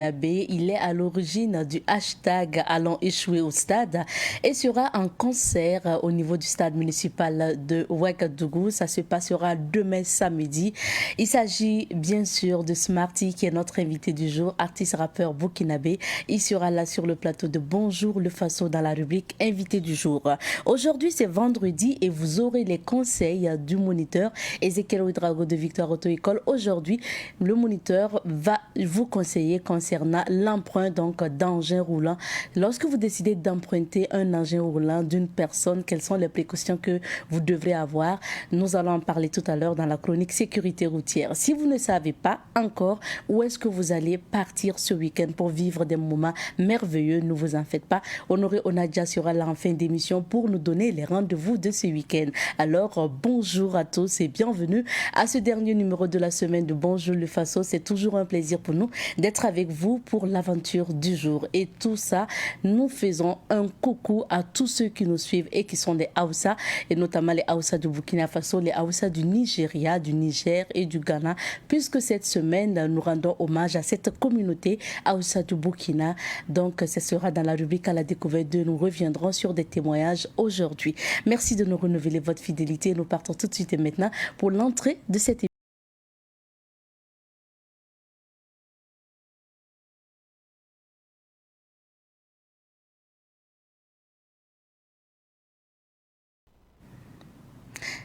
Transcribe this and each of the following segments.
Abbé, il est à l'origine du hashtag Allons échouer au stade et sera en concert au niveau du stade municipal de Ouagadougou. Ça se passera demain samedi. Il s'agit bien sûr de Smarty qui est notre invité du jour, artiste rappeur burkinabé. Il sera là sur le plateau de Bonjour le Faso dans la rubrique invité du jour. Aujourd'hui c'est vendredi et vous aurez les conseils du moniteur Ezekiel Ouedraogo de Victoire Auto École. Aujourd'hui le moniteur va vous conseiller concernant l'emprunt d'engin roulant. Lorsque vous décidez d'emprunter un engin roulant d'une personne, quelles sont les précautions que vous devrez avoir? Nous allons en parler tout à l'heure dans la chronique sécurité routière. Si vous ne savez pas encore où est-ce que vous allez partir ce week-end pour vivre des moments merveilleux, ne vous en faites pas. Honoré Onadia sera là en fin d'émission pour nous donner les rendez-vous de ce week-end. Alors, bonjour à tous et bienvenue à ce dernier numéro de la semaine de Bonjour le Faso. C'est toujours un plaisir pour nous d'être avec vous pour l'aventure du jour. Et tout ça, nous faisons un coucou à tous ceux qui nous suivent et qui sont des Haoussa, et notamment les Haoussa du Burkina Faso, les Haoussa du Nigeria, du Niger et du Ghana, puisque cette semaine, nous rendons hommage à cette communauté Haoussa du Burkina. Donc, ce sera dans la rubrique à la découverte de nous reviendrons sur des témoignages aujourd'hui. Merci de nous renouveler votre fidélité. Nous partons tout de suite et maintenant pour l'entrée de cette émission.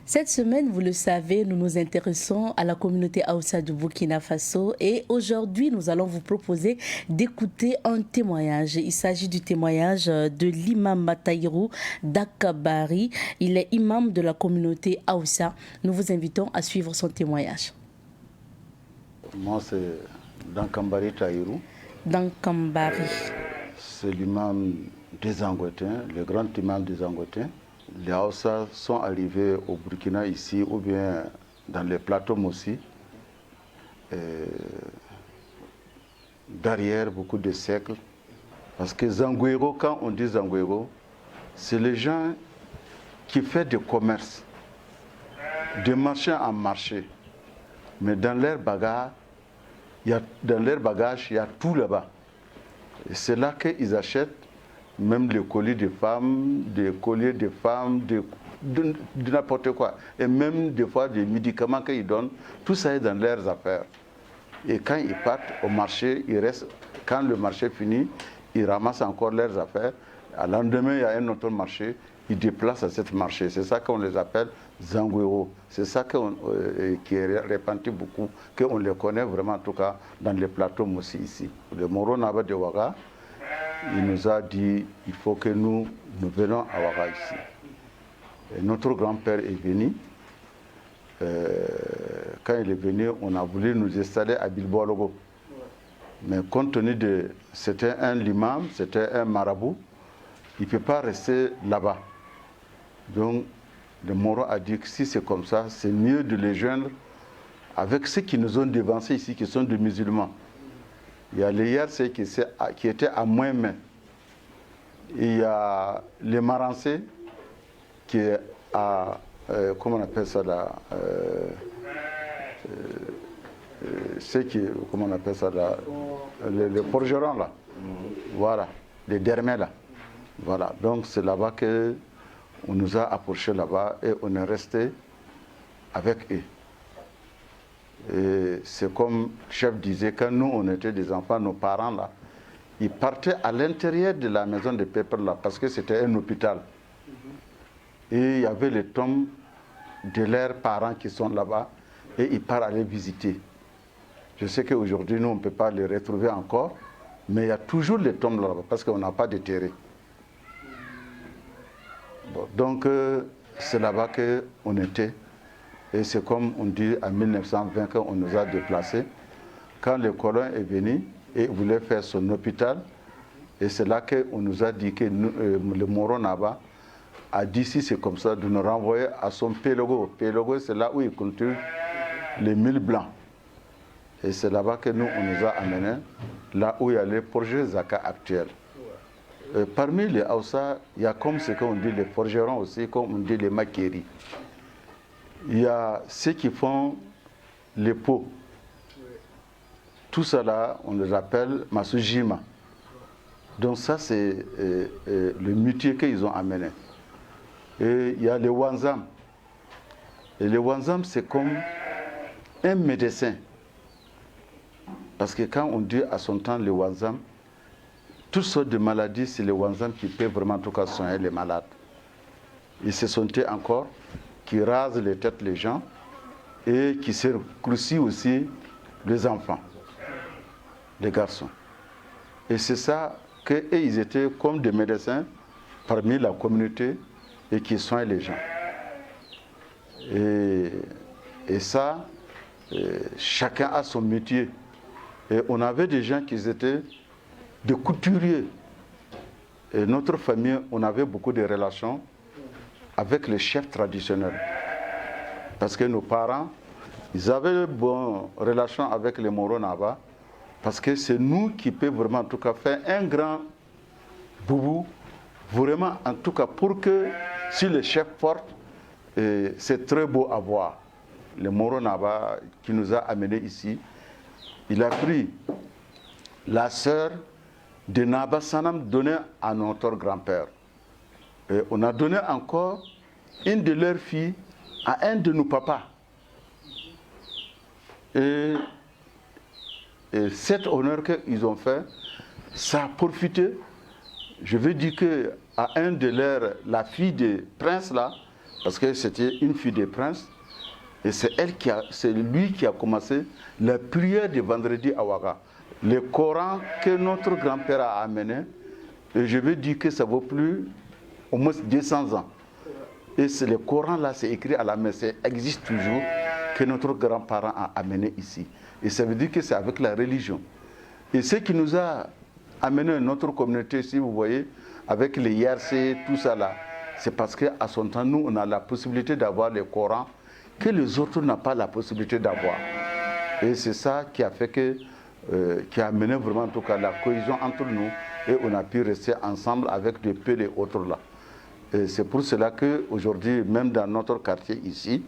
Cette semaine, vous le savez, nous nous intéressons à la communauté Haoussa du Burkina Faso et aujourd'hui, nous allons vous proposer d'écouter un témoignage. Il s'agit du témoignage de l'imam Mataïrou Dakabari. Il est imam de la communauté Haoussa. Nous vous invitons à suivre son témoignage. Moi, c'est Dankambari Taïrou. Dankambari. C'est l'imam des Angouétins, le grand imam des Angouétins. Les Haoussa sont arrivés au Burkina ici ou bien dans les plateaux Mossi derrière beaucoup de siècles. Parce que Zangouéro, quand on dit Zangouéro, c'est les gens qui font du commerce, de marché en marché. Mais dans leur bagage, il y a tout là-bas. Et c'est là qu'ils achètent même les colliers de femmes, des colliers de femmes, de n'importe quoi. Et même des fois des médicaments qu'ils donnent, tout ça est dans leurs affaires. Et quand ils partent au marché, ils restent, quand le marché finit, ils ramassent encore leurs affaires. À lendemain, il y a un autre marché, ils déplacent à ce marché. C'est ça qu'on les appelle Zangouéro. C'est ça qui est répandu beaucoup, qu'on les connaît vraiment en tout cas dans les plateaux aussi ici. Le Moro Naba de Ouaga, il nous a dit il faut que nous venons à Ouaga ici. Et notre grand-père est venu. Quand il est venu, on a voulu nous installer à Bilbao. Mais compte tenu de c'était un imam, c'était un marabout, il ne peut pas rester là-bas. Donc le Moro a dit que si c'est comme ça, c'est mieux de les joindre avec ceux qui nous ont devancés ici, qui sont des musulmans. Il y a les Yersé qui étaient à moins main. Il y a les Marancés qui est à, comment on appelle ça là, comment on appelle ça là, les forgerons là. Voilà, les dermets là. Voilà, donc c'est là-bas qu'on nous a approchés là-bas et on est resté avec eux. Et c'est comme le chef disait, quand nous on était des enfants, nos parents là, ils partaient à l'intérieur de la maison de Pépère là, parce que c'était un hôpital. Et il y avait les tombes de leurs parents qui sont là-bas et ils partent aller visiter. Je sais qu'aujourd'hui nous on ne peut pas les retrouver encore, mais il y a toujours les tombes là-bas parce qu'on n'a pas de terrain. Bon, donc c'est là-bas qu'on était. Et c'est comme on dit en 1920 qu'on nous a déplacés. Quand le colon est venu et voulait faire son hôpital, et c'est là qu'on nous a dit que le Moro Naba a dit si c'est comme ça, de nous renvoyer à son Pélogo. Pélogo, c'est là où il cultive les mille blancs. Et c'est là-bas que nous, on nous a amenés, là où il y a les projets Zaka actuels. Parmi les Haoussa, il y a comme ce qu'on dit les forgerons aussi, comme on dit les maqueries. Il y a ceux qui font les pots. tout ça là, on les appelle Masujima. Donc ça, c'est le métier qu'ils ont amené. Et il y a les Wanzam. Et les Wanzam, c'est comme un médecin. Parce que quand on dit à son temps les Wanzam, toutes sortes de maladies, c'est les Wanzam qui peuvent vraiment en tout cas soigner les malades. Et ce sont eux encore qui rasent les têtes les gens et qui circoncisent aussi les enfants, les garçons. Et c'est ça qu'eux, ils étaient comme des médecins parmi la communauté et qui soignent les gens. Et ça, chacun a son métier. Et on avait des gens qui étaient des couturiers. Et notre famille, on avait beaucoup de relations avec les chefs traditionnels. Parce que nos parents, ils avaient de bonnes relations avec les Moro Naba. Parce que c'est nous qui pouvons vraiment, en tout cas, faire un grand boubou. Vraiment, en tout cas, pour que si les chefs portent, c'est très beau à voir. Le Moro Naba qui nous a amenés ici, il a pris la sœur de Naba Sanam donnée à notre grand-père. Et on a donné encore une de leurs filles à un de nos papas. Et cet honneur qu'ils ont fait, ça a profité. Je veux dire qu'à un de leurs, la fille des princes là, parce que c'était une fille des princes, et c'est lui qui a commencé la prière de vendredi à Ouaga. Le Coran que notre grand-père a amené, et je veux dire que ça vaut plus au moins 200 ans. Et le Coran là, c'est écrit à la main, ça existe toujours, que notre grand-parent a amené ici. Et ça veut dire que c'est avec la religion. Et ce qui nous a amené notre communauté, si vous voyez, avec les IRC, tout ça là, c'est parce qu'à son temps, nous, on a la possibilité d'avoir le Coran que les autres n'ont pas la possibilité d'avoir. Et c'est ça qui a fait que, qui a amené vraiment en tout cas la cohésion entre nous et on a pu rester ensemble avec des peu les autres là. Et c'est pour cela qu'aujourd'hui, même dans notre quartier ici,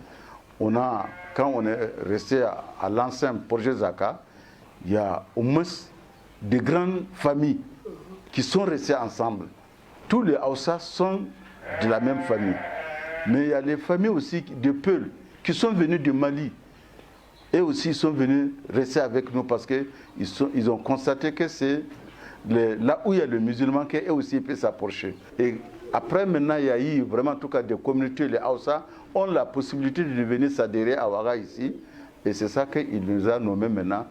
on a, quand on est resté à l'ancien projet Zaka, il y a au moins des grandes familles qui sont restées ensemble. Tous les Haoussa sont de la même famille. Mais il y a les familles aussi de Peul qui sont venues du Mali. Et aussi ils sont venus rester avec nous parce qu'ils ont constaté que c'est là où il y a le musulman qu'eux aussi peuvent s'approcher. Et après maintenant, il y a eu vraiment en tout cas des communautés, les Haoussa ont la possibilité de venir s'adhérer à Ouaga ici. Et c'est ça qu'il nous a nommés maintenant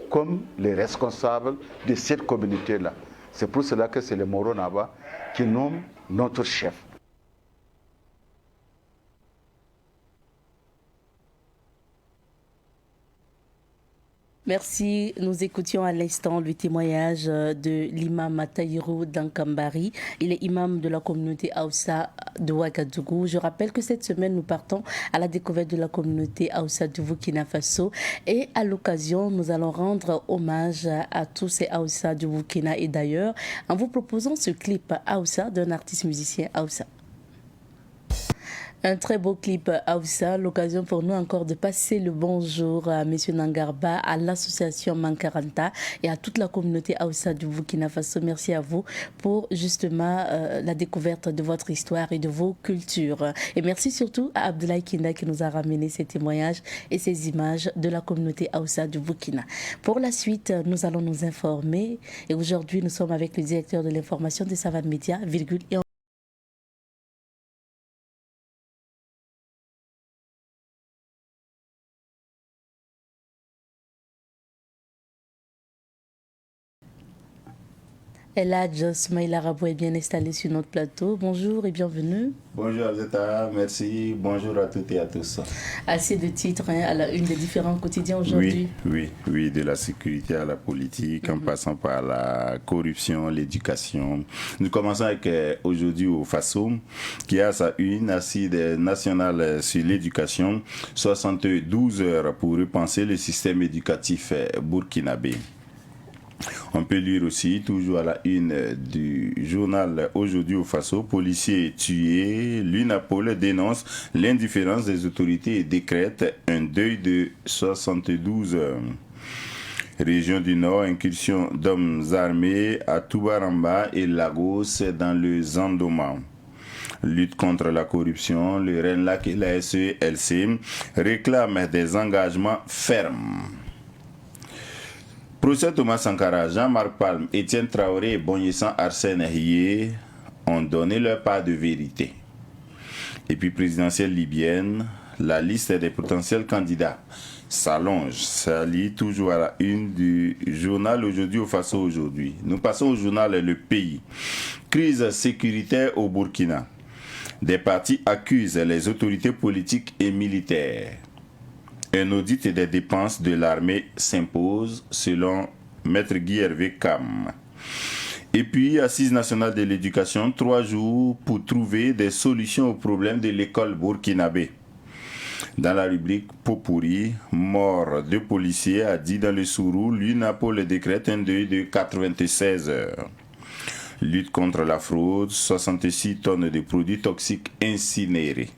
comme les responsables de cette communauté-là. C'est pour cela que c'est les Moro Naba qui nomment notre chef. Merci. Nous écoutions à l'instant le témoignage de l'imam Taïro Dankambari. Il est imam de la communauté Haoussa de Ouagadougou. Je rappelle que cette semaine, nous partons à la découverte de la communauté Haoussa du Burkina Faso. Et à l'occasion, nous allons rendre hommage à tous ces Haoussa du Burkina et d'ailleurs, en vous proposant ce clip Haoussa d'un artiste musicien Haoussa. Un très beau clip Haoussa, l'occasion pour nous encore de passer le bonjour à M. Nangarba, à l'association Mankaranta et à toute la communauté Haoussa du Burkina Faso. Merci à vous pour justement la découverte de votre histoire et de vos cultures. Et merci surtout à Abdoulaye Kinda qui nous a ramené ces témoignages et ces images de la communauté Haoussa du Burkina. Pour la suite, nous allons nous informer et aujourd'hui nous sommes avec le directeur de l'information de Savane Média, et Eladj Smaïla Rabou est bien installé sur notre plateau. Bonjour et bienvenue. Bonjour Azeta, merci. Bonjour à toutes et à tous. Assez de titres à la une des différents quotidiens aujourd'hui. Oui, de la sécurité à la politique, en passant par la corruption, l'éducation. Nous commençons avec aujourd'hui au Faso, qui a sa une assise nationale sur l'éducation, 72 heures pour repenser le système éducatif burkinabé. On peut lire aussi, toujours à la une du journal Aujourd'hui au Faso, policier tué, l'UNAPOL dénonce l'indifférence des autorités et décrète un deuil de 72 heures. Région du Nord, incursion d'hommes armés à Toubaramba et Lagos dans le Zandoma. Lutte contre la corruption, le RENLAC et la SELC réclament des engagements fermes. Procès Thomas Sankara, Jean-Marc Palme, Étienne Traoré et Bonyessan Arsène Hiye ont donné leur part de vérité. Et puis présidentielle libyenne, la liste des potentiels candidats s'allonge. Ça lit toujours à la une du journal Aujourd'hui au Faso aujourd'hui. Nous passons au journal Le Pays. Crise sécuritaire au Burkina. Des partis accusent les autorités politiques et militaires. Un audit des dépenses de l'armée s'impose selon Maître Guy Hervé Cam. Et puis, Assise nationale de l'éducation, 3 jours pour trouver des solutions aux problèmes de l'école burkinabé. Dans la rubrique Popouri, mort de policiers a dit dans le Sourou, l'UNAPOL décrète un deuil de 96 heures. Lutte contre la fraude, 66 tonnes de produits toxiques incinérés.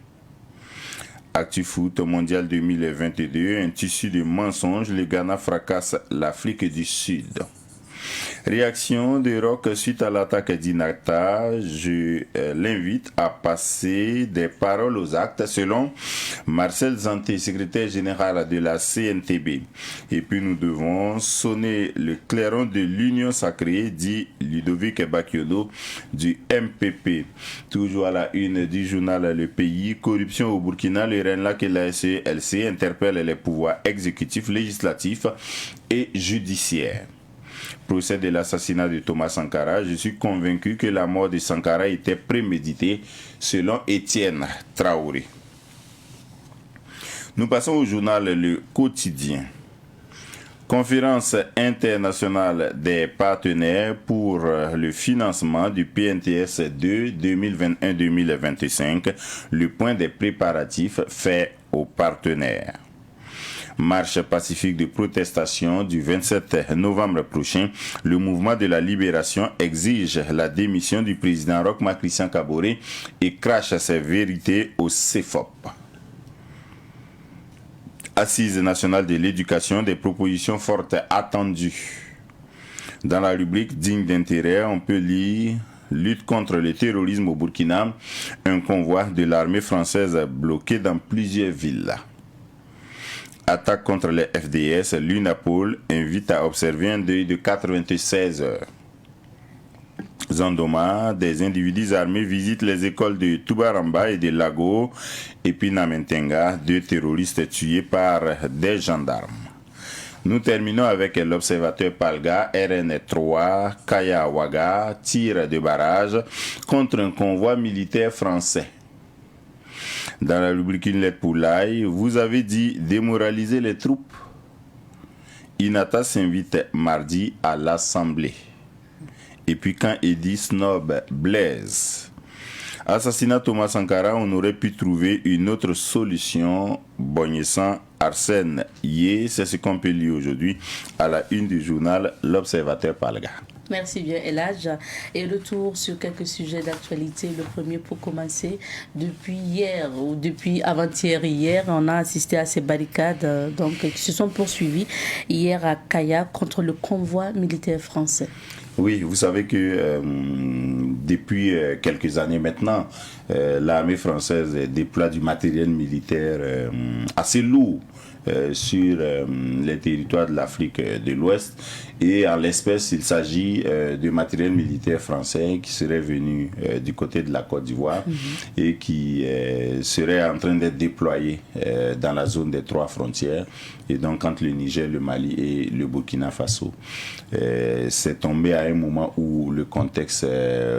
Actu Foot mondial 2022, un tissu de mensonges, le Ghana fracasse l'Afrique du Sud. Réaction de Rock suite à l'attaque d'Inata, je l'invite à passer des paroles aux actes selon Marcel Zanté, secrétaire général de la CNTB. Et puis nous devons sonner le clairon de l'Union sacrée, dit Ludovic Bakiodo du MPP. Toujours à la une du journal Le Pays, corruption au Burkina, le RENLAC et la SELC interpellent les pouvoirs exécutifs, législatifs et judiciaires. Procès de l'assassinat de Thomas Sankara, je suis convaincu que la mort de Sankara était préméditée selon Étienne Traoré. Nous passons au journal Le Quotidien. Conférence internationale des partenaires pour le financement du PNTS 2 2021-2025, le point des préparatifs fait aux partenaires. Marche pacifique de protestation du 27 novembre prochain, le mouvement de la libération exige la démission du président Roch-Marc Christian Kaboré et crache ses vérités au CEFOP. Assise nationale de l'éducation, des propositions fortes attendues. Dans la rubrique digne d'intérêt, on peut lire lutte contre le terrorisme au Burkina, un convoi de l'armée française bloqué dans plusieurs villes. Attaque contre les FDS, l'UNAPOL invite à observer un deuil de 96 heures. Zandoma, des individus armés visitent les écoles de Toubaramba et de Lago, et puis Namentenga, 2 terroristes tués par des gendarmes. Nous terminons avec l'observateur Palga, RN3, Kaya Ouaga, tir de barrage contre un convoi militaire français. Dans la rubrique Une lettre pour l'AI, vous avez dit démoraliser les troupes. Inata s'invite mardi à l'Assemblée. Et puis quand Eddie Snob Blaise. Assassinat Thomas Sankara, on aurait pu trouver une autre solution. Bonyessan Arsène Hiye, c'est ce qu'on peut lire aujourd'hui à la une du journal L'Observateur Palga. Merci bien, Elhadj. Et retour sur quelques sujets d'actualité. Le premier pour commencer. Depuis hier ou depuis avant-hier, on a assisté à ces barricades qui se sont poursuivies hier à Kaya contre le convoi militaire français. Oui, vous savez que depuis quelques années maintenant, l'armée française déploie du matériel militaire assez lourd sur les territoires de l'Afrique de l'Ouest. Et en l'espèce, il s'agit de matériel militaire français qui serait venu du côté de la Côte d'Ivoire et qui serait en train d'être déployé dans la zone des 3 frontières. Et donc entre le Niger, le Mali et le Burkina Faso. C'est tombé à un moment où le contexte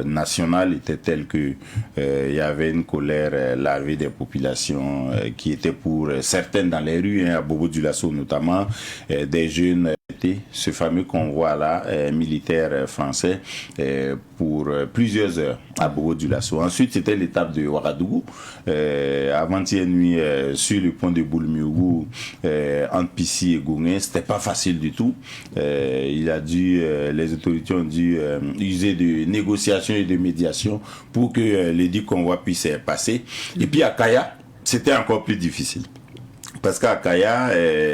national était tel que il y avait une colère larvée des populations qui étaient pour certaines dans les rues, à Bobo-Dioulasso notamment, des jeunes. Ce fameux convoi-là militaire français pour plusieurs heures à Bobo-Dioulasso. Ensuite, c'était l'étape de Ouagadougou. Avant-hier nuit, sur le pont de Boulmiougou, entre Pissi et Goungé, c'était pas facile du tout. Les autorités ont dû user de négociations et de médiation pour que les 10 convois puissent passer. Et puis à Kaya, c'était encore plus difficile. Parce qu'à Kaya,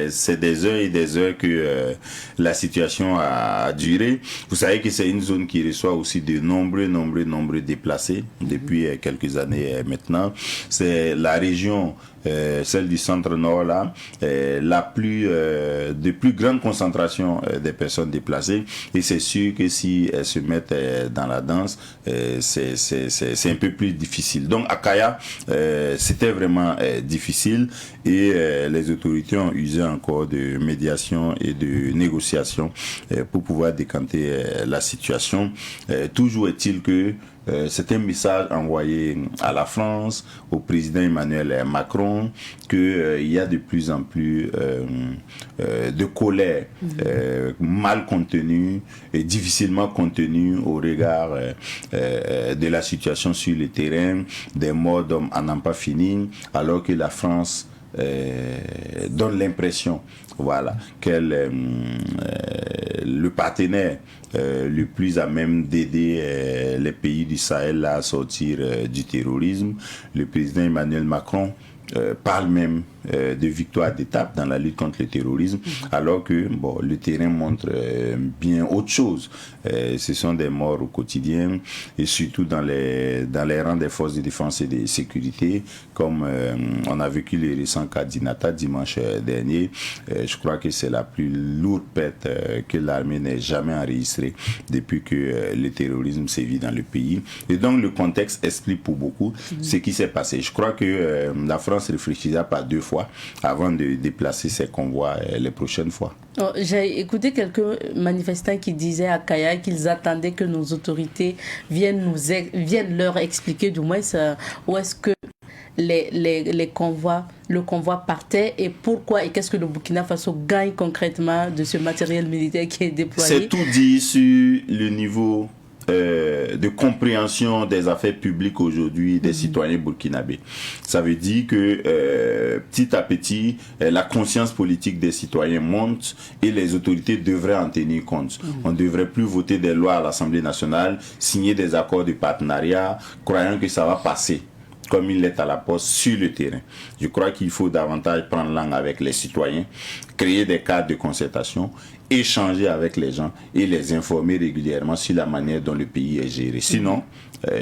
c'est des heures et des heures que la situation a duré. Vous savez que c'est une zone qui reçoit aussi de nombreux déplacés depuis quelques années maintenant. C'est la région, celle du centre-nord là, de plus grande concentration des personnes déplacées. Et c'est sûr que si elles se mettent dans la danse, c'est un peu plus difficile. Donc à Kaya, c'était vraiment difficile et les autorités ont usé encore de médiation et de négociation pour pouvoir décanter la situation. Toujours est-il que c'est un message envoyé à la France, au président Emmanuel Macron, qu'il y a de plus en plus de colère mal contenue et difficilement contenue au regard de la situation sur le terrain, des morts d'hommes à n'en pas finir, alors que la France donne l'impression qu'elle le partenaire le plus à même d'aider les pays du Sahel à sortir du terrorisme. Le président Emmanuel Macron parle même de victoire d'étape dans la lutte contre le terrorisme, alors que le terrain montre bien autre chose. Ce sont des morts au quotidien et surtout dans les rangs des forces de défense et de sécurité, comme on a vécu les récents cas d'Inata dimanche dernier. Je crois que c'est la plus lourde perte que l'armée n'ait jamais enregistrée depuis que le terrorisme sévit dans le pays. Et donc le contexte explique pour beaucoup ce qui s'est passé. Je crois que la France réfléchira pas deux fois avant de déplacer ses convois les prochaines fois. J'ai écouté quelques manifestants qui disaient à Kaya qu'ils attendaient que nos autorités viennent leur expliquer du moins où est-ce que le convoi partait et pourquoi et qu'est-ce que le Burkina Faso gagne concrètement de ce matériel militaire qui est déployé. C'est tout dit sur le niveau de compréhension des affaires publiques aujourd'hui des citoyens burkinabés. Ça veut dire que petit à petit, la conscience politique des citoyens monte et les autorités devraient en tenir compte. On ne devrait plus voter des lois à l'Assemblée nationale, signer des accords de partenariat, croyant que ça va passer comme il est à la poste sur le terrain. Je crois qu'il faut davantage prendre langue avec les citoyens, créer des cadres de concertation, échanger avec les gens et les informer régulièrement sur la manière dont le pays est géré. Sinon,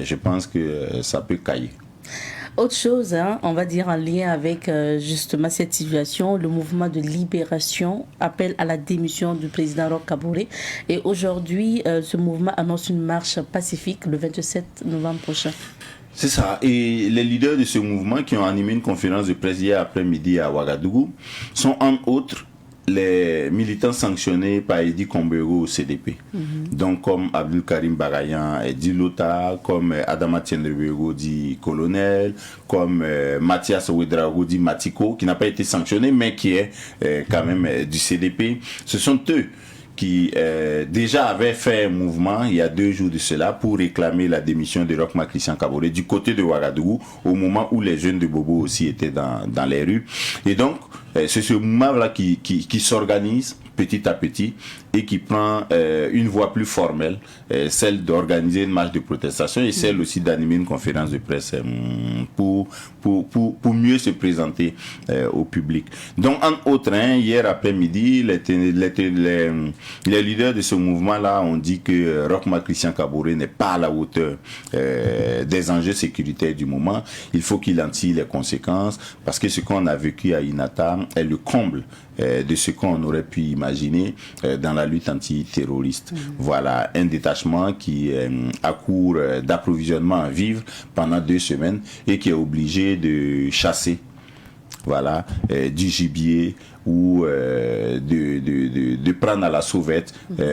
je pense que ça peut cailler. Autre chose, on va dire en lien avec justement cette situation, le mouvement de libération appelle à la démission du président Roch Kaboré. Et aujourd'hui, ce mouvement annonce une marche pacifique le 27 novembre prochain. C'est ça. Et les leaders de ce mouvement qui ont animé une conférence de presse hier après-midi à Ouagadougou sont entre autres les militants sanctionnés par Edi Kombego au CDP. Donc comme Abdul Karim Bagayan dit Lota, comme Adama Tiendrebego dit Colonel, comme Mathias Ouedraogo dit Matiko, qui n'a pas été sanctionné mais qui est quand même du CDP. Ce sont eux qui déjà avait fait un mouvement il y a 2 jours de cela pour réclamer la démission de Roch Christian Kaboré du côté de Ouagadougou au moment où les jeunes de Bobo aussi étaient dans les rues. Et donc c'est ce mouvement-là qui s'organise petit à petit et qui prend une voie plus formelle, celle d'organiser une marche de protestation et celle aussi d'animer une conférence de presse pour mieux se présenter au public. Donc, entre autres, hier après-midi, les leaders de ce mouvement-là ont dit que Roch Christian Kaboré n'est pas à la hauteur des enjeux sécuritaires du moment. Il faut qu'il en tire les conséquences parce que ce qu'on a vécu à Inata est le comble de ce qu'on aurait pu imaginer dans la lutte antiterroriste. Voilà, un détachement qui est à court d'approvisionnement en vivres pendant 2 semaines et qui est obligé de chasser du gibier ou de prendre à la sauvette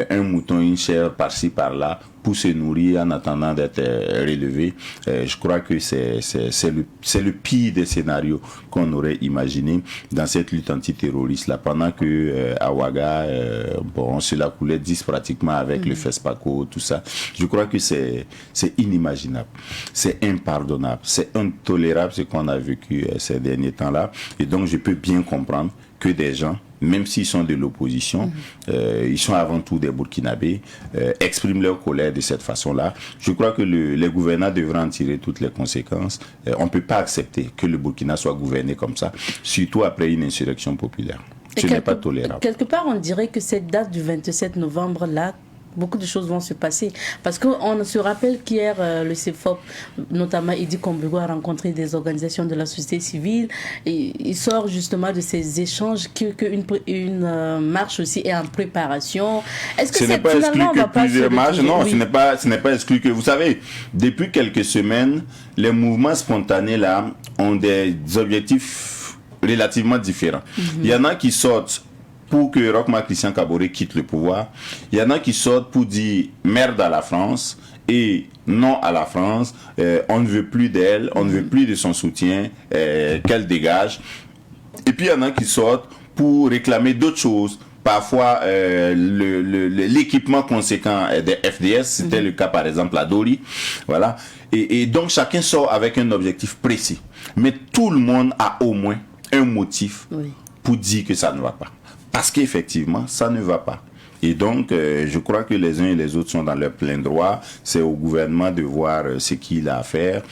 un mouton, une chair par-ci par-là pour se nourrir en attendant d'être relevé. Je crois que c'est le pire des scénarios qu'on aurait imaginé dans cette lutte antiterroriste là, pendant que à Ouaga on se la coulait 10 pratiquement avec le FESPACO, tout ça. Je crois que c'est inimaginable, c'est impardonnable, c'est intolérable ce qu'on a vécu ces derniers temps là, et donc je peux bien comprendre que des gens, même s'ils sont de l'opposition, ils sont avant tout des Burkinabés, expriment leur colère de cette façon-là. Je crois que les gouvernants devraient en tirer toutes les conséquences. On ne peut pas accepter que le Burkina soit gouverné comme ça, surtout après une insurrection populaire. Ce n'est pas tolérable. Quelque part, on dirait que cette date du 27 novembre-là, beaucoup de choses vont se passer. Parce qu'on se rappelle qu'hier, le CEFOP, notamment Idi Kombego, a rencontré des organisations de la société civile. Et il sort justement de ces échanges qu'une marche aussi est en préparation. Est-ce que ce n'est pas exclu que plusieurs marches? Non, oui. ce n'est pas exclu que... Vous savez, depuis quelques semaines, les mouvements spontanés là ont des objectifs relativement différents. Il y en a qui sortent pour que Roch-Marc Christian Kaboré quitte le pouvoir. Il y en a qui sortent pour dire merde à la France et non à la France. On ne veut plus d'elle, on ne veut plus de son soutien, qu'elle dégage. Et puis il y en a qui sortent pour réclamer d'autres choses. Parfois, l'équipement conséquent des FDS, c'était le cas par exemple à Dori. Voilà. Et donc chacun sort avec un objectif précis. Mais tout le monde a au moins un motif pour dire que ça ne va pas. Parce qu'effectivement, ça ne va pas. Et donc, je crois que les uns et les autres sont dans leur plein droit. C'est au gouvernement de voir ce qu'il a à faire.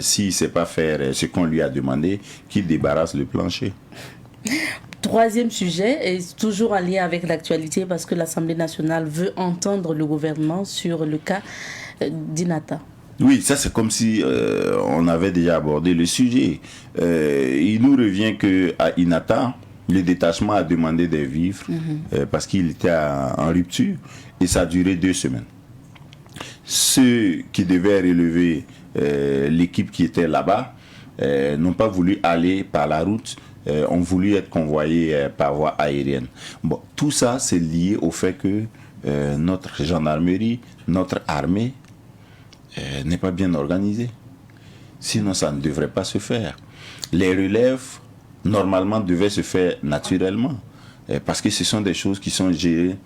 S'il ne sait pas faire ce qu'on lui a demandé, qu'il débarrasse le plancher. Troisième sujet, est toujours en lien avec l'actualité, parce que l'Assemblée nationale veut entendre le gouvernement sur le cas d'Inata. Oui, ça c'est comme si on avait déjà abordé le sujet. Il nous revient qu'à Inata, le détachement a demandé des vivres parce qu'il était en rupture et ça a duré 2 semaines. Ceux qui devaient relever l'équipe qui était là-bas n'ont pas voulu aller par la route, ont voulu être convoyés par voie aérienne. Bon, tout ça c'est lié au fait que notre gendarmerie, notre armée n'est pas bien organisée. Sinon ça ne devrait pas se faire. Les relèves normalement devait se faire naturellement parce que ce sont des choses qui sont gérées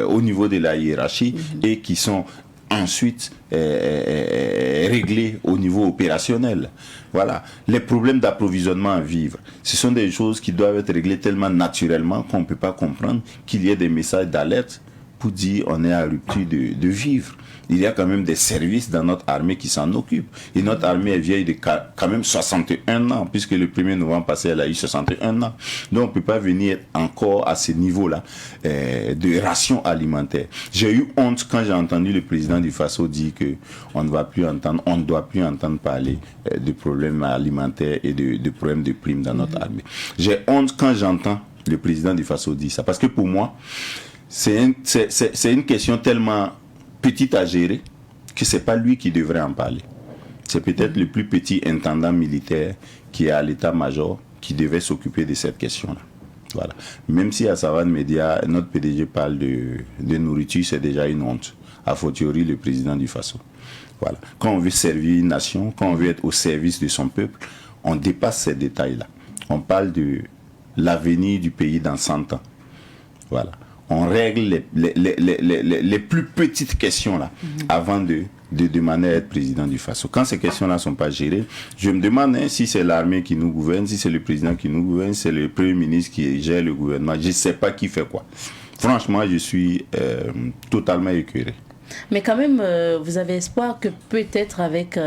au niveau de la hiérarchie et qui sont ensuite réglées au niveau opérationnel. Voilà. Les problèmes d'approvisionnement en vivres, ce sont des choses qui doivent être réglées tellement naturellement qu'on ne peut pas comprendre qu'il y ait des messages d'alerte pour dire on est à rupture de vivres. Il y a quand même des services dans notre armée qui s'en occupent. Et notre armée est vieille de quand même 61 ans, puisque le 1er novembre passé, elle a eu 61 ans. Donc on ne peut pas venir encore à ce niveau-là de ration alimentaire. J'ai eu honte quand j'ai entendu le président du Faso dire qu'on ne va plus entendre, on ne doit plus entendre parler de problèmes alimentaires et de problèmes de primes dans notre armée. J'ai honte quand j'entends le président du Faso dire ça. Parce que pour moi, c'est une question tellement petite à gérer que c'est pas lui qui devrait en parler. C'est peut-être le plus petit intendant militaire qui est à l'état-major qui devait s'occuper de cette question-là. Voilà. Même si à Savane Média, notre PDG parle de nourriture, c'est déjà une honte. A fortiori, le président du Faso. Voilà. Quand on veut servir une nation, quand on veut être au service de son peuple, on dépasse ces détails-là. On parle de l'avenir du pays dans 100 ans. Voilà. On règle les plus petites questions là avant de demander à être président du Faso. Quand ces questions-là ne sont pas gérées, je me demande si c'est l'armée qui nous gouverne, si c'est le président qui nous gouverne, si c'est le premier ministre qui gère le gouvernement. Je ne sais pas qui fait quoi. Franchement, je suis totalement écœuré. Mais quand même, vous avez espoir que peut-être avec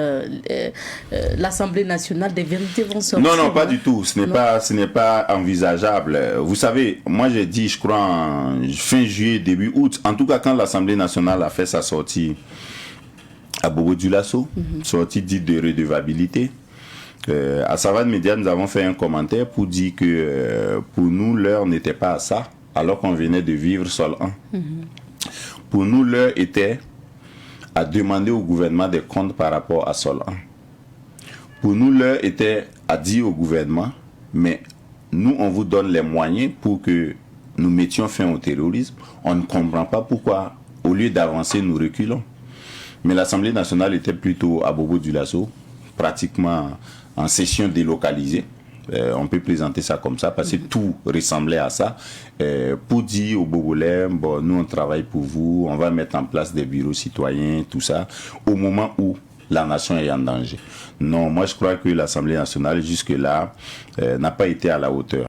l'Assemblée nationale, des vérités vont sortir. Non, pas du tout. Ce n'est pas envisageable. Vous savez, moi j'ai dit, je crois, en fin juillet, début août, en tout cas quand l'Assemblée nationale a fait sa sortie à Bobo-Dioulasso, sortie dite de redevabilité, à Savane Média, nous avons fait un commentaire pour dire que pour nous, l'heure n'était pas à ça, alors qu'on venait de vivre Sol 1. Pour nous, l'heure était à demander au gouvernement des comptes par rapport à Sol 1. Pour nous, l'heure était à dire au gouvernement, mais nous, on vous donne les moyens pour que nous mettions fin au terrorisme. On ne comprend pas pourquoi, au lieu d'avancer, nous reculons. Mais l'Assemblée nationale était plutôt à Bobo-Dioulasso, pratiquement en session délocalisée. On peut présenter ça comme ça parce que tout ressemblait à ça pour dire aux Bogolais, bon, nous on travaille pour vous, on va mettre en place des bureaux citoyens, tout ça, au moment où la nation est en danger. Non, moi je crois que l'Assemblée nationale jusque-là n'a pas été à la hauteur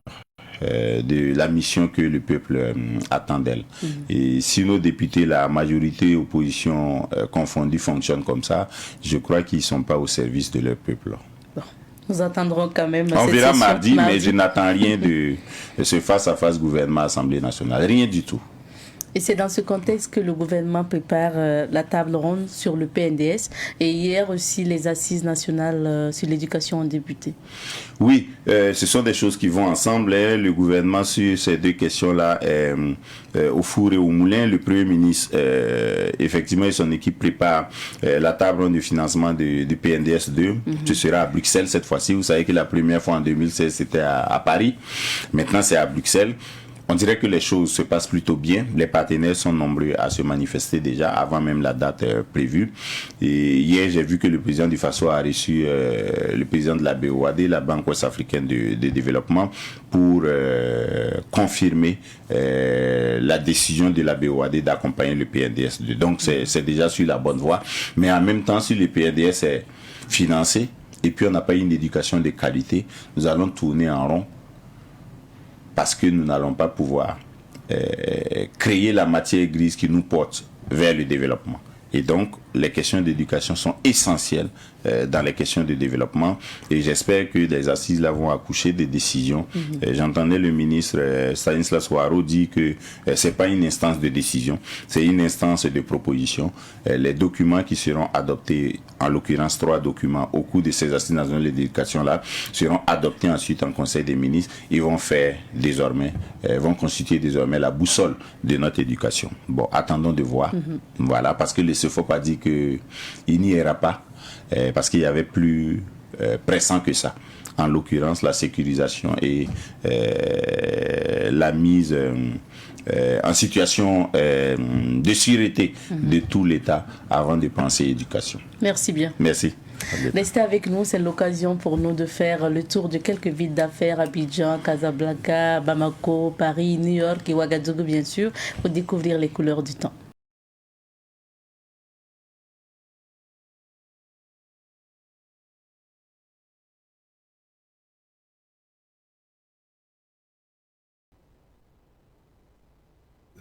de la mission que le peuple attend d'elle. Et si nos députés, la majorité et opposition confondus fonctionnent comme ça, je crois qu'ils ne sont pas au service de leur peuple. Nous attendrons quand même. On verra mardi, mais je n'attends rien de ce face-à-face gouvernement-Assemblée nationale. Rien du tout. Et c'est dans ce contexte que le gouvernement prépare la table ronde sur le PNDS. Et hier aussi, les assises nationales sur l'éducation ont débuté. Oui, ce sont des choses qui vont ensemble. Hein. Le gouvernement, sur ces deux questions-là, au four et au moulin, le Premier ministre, effectivement, et son équipe préparent la table ronde de financement du PNDS 2. Ce sera à Bruxelles cette fois-ci. Vous savez que la première fois en 2016, c'était à Paris. Maintenant, c'est à Bruxelles. On dirait que les choses se passent plutôt bien. Les partenaires sont nombreux à se manifester déjà avant même la date prévue. Et hier, j'ai vu que le président du FASO a reçu le président de la BOAD, la Banque ouest-africaine de développement, pour confirmer la décision de la BOAD d'accompagner le PNDS2. Donc, c'est déjà sur la bonne voie. Mais en même temps, si le PNDS est financé et puis on n'a pas une éducation de qualité, nous allons tourner en rond, parce que nous n'allons pas pouvoir créer la matière grise qui nous porte vers le développement. Et donc, les questions d'éducation sont essentielles dans les questions de développement. Et j'espère que les assises là vont accoucher des décisions. J'entendais le ministre Stanislas Ouaro dire que c'est pas une instance de décision, c'est une instance de proposition. Les documents qui seront adoptés, en l'occurrence 3 documents au cours de ces assises nationales d'éducation là, seront adoptés ensuite en Conseil des ministres. Ils vont faire désormais, vont constituer désormais la boussole de notre éducation. Bon, attendons de voir. Voilà, parce que il ne faut pas dire qu'il n'y ira pas, parce qu'il y avait plus pressant que ça. En l'occurrence, la sécurisation et la mise en situation de sûreté de tout l'État avant de penser éducation. Merci bien. Merci. Restez avec nous, c'est l'occasion pour nous de faire le tour de quelques villes d'affaires, Abidjan, Casablanca, Bamako, Paris, New York et Ouagadougou bien sûr, pour découvrir les couleurs du temps.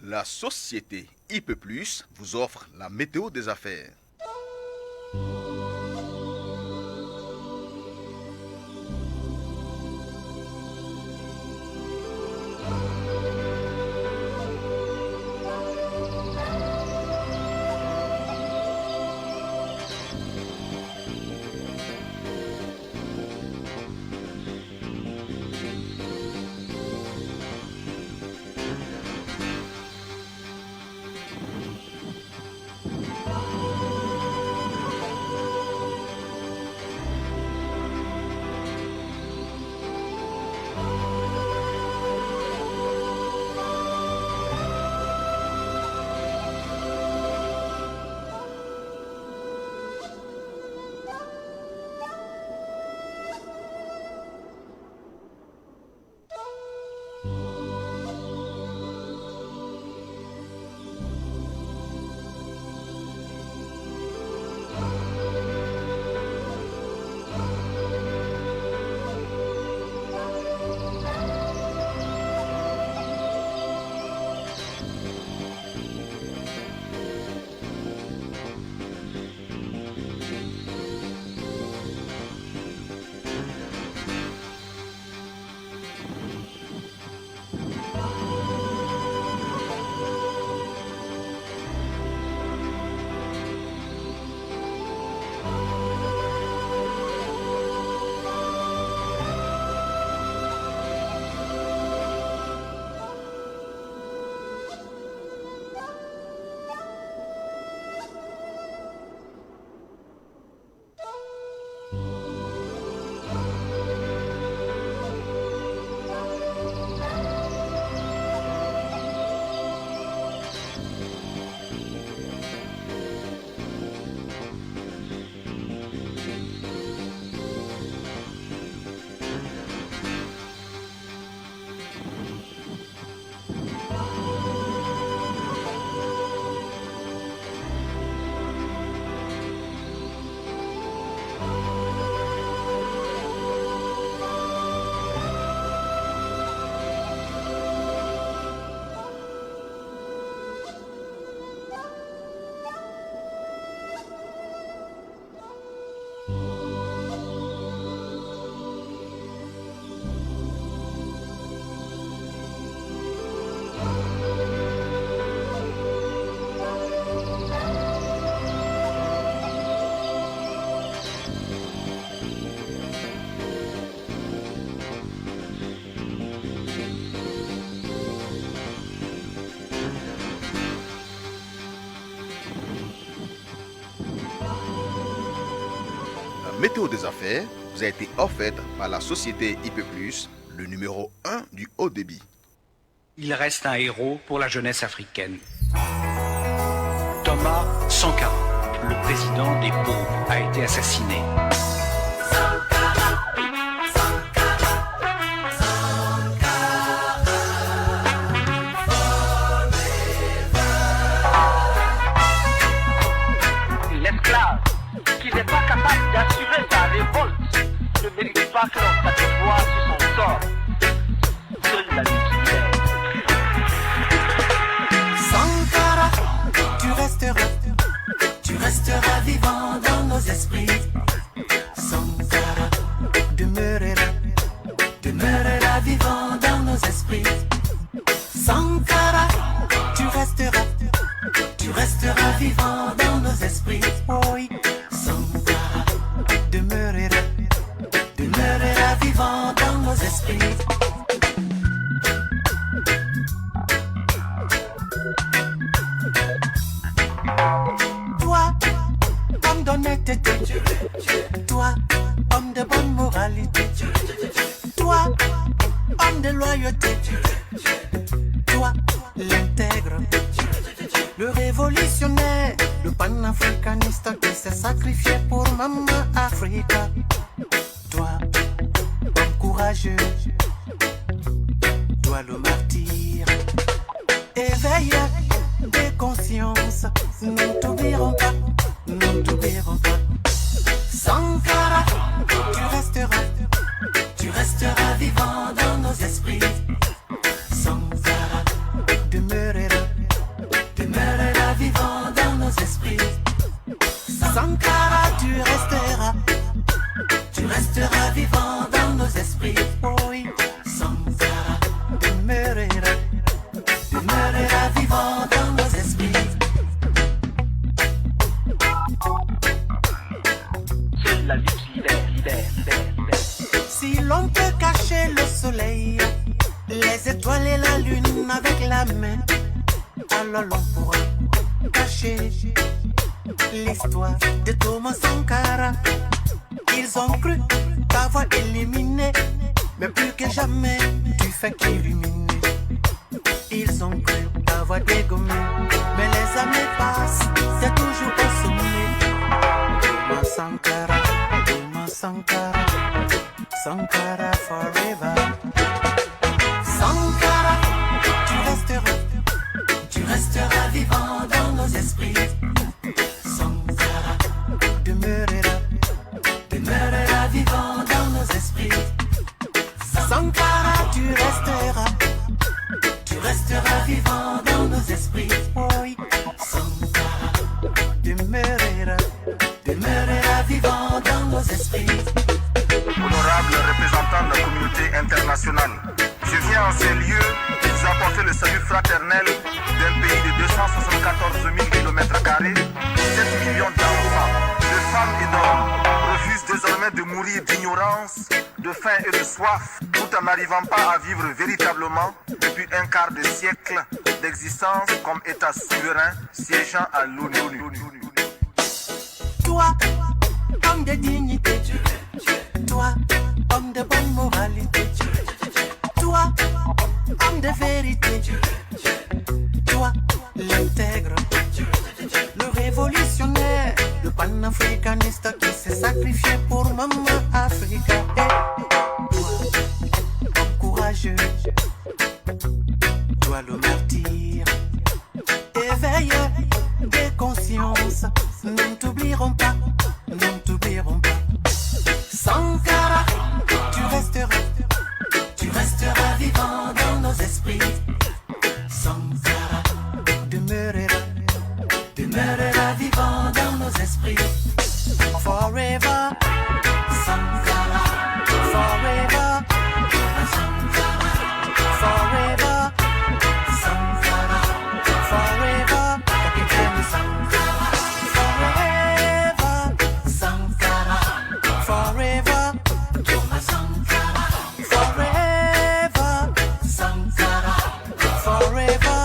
La société IP+ vous offre la météo des affaires. météo des affaires vous a été offerte par la société IP+, le numéro 1 du haut débit. Il reste un héros pour la jeunesse africaine. Thomas Sankara, le président des pauvres, a été assassiné. L'esclave qui n'est pas capable d'assurer sa révolte ne mérite pas que l'on s'atteigne sur son sort. Seule la lutte libère. Sankara, tu resteras vivant dans nos esprits. Sankara, demeurera vivant dans nos esprits. Sankara, tu resteras vivant dans nos esprits. Oui, Sankara, demeurera vivant dans nos esprits. Toi, homme d'honnêteté, toi, homme de bonne moralité, toi, homme de loyauté, toi, l'intègre, le révolutionnaire, le panafricaniste qui s'est sacrifié pour Maman Africa. Toi, homme courageux, toi le martyr, éveilleur des consciences, nous t'oublierons pas, nous t'oublierons pas. Sankara, tu resteras vivant dans nos esprits. Sankara, demeurera vivant dans nos esprits. Sankara, tu resteras vivant dans nos esprits. Oui, Sankara, demeurera vivant dans nos esprits. Seule la lutte libère. Si l'on peut cacher le soleil, les étoiles et la lune avec la main, alors l'on pourra cacher l'histoire de Thomas Sankara. Ils ont cru t'avoir éliminé, mais plus que jamais tu fais qu'illuminer. Ils ont cru t'avoir dégommé, mais les années passent, c'est toujours au sommet. Thomas Sankara, Sankara forever. Sankara, tu resteras vivant dans nos esprits. Sankara, demeurera vivant dans nos esprits. Sankara, tu resteras vivant dans nos esprits. Oui, Sankara, demeurera vivant dans nos esprits. Honorable représentant de la communauté internationale, je viens en ces lieux vous apporter le salut fraternel d'un pays de 274 000 km², 7 millions d'enfants, de femmes et d'hommes, refusent désormais de mourir d'ignorance, de faim et de soif, tout en n'arrivant pas à vivre véritablement depuis un quart de siècle d'existence comme État souverain siégeant à l'ONU. Toi, homme de dignité, toi, homme de bonne moralité, toi, homme de vérité, toi, l'intègre, le révolutionnaire, le panafricaniste qui s'est sacrifié pour Maman Africa. Et toi, homme courageux, toi le martyr, éveilleur des consciences, nous ne t'oublierons pas, nous ne t'oublierons pas. Sankara, tu resteras vivant dans nos esprits. Sankara, demeurera vivant dans nos esprits. Forever, Sankara, forever, Sankara, forever, Sankara, forever, Capitaine Sankara, forever, Sankara, forever, Thomas Sankara, forever, Sankara, forever.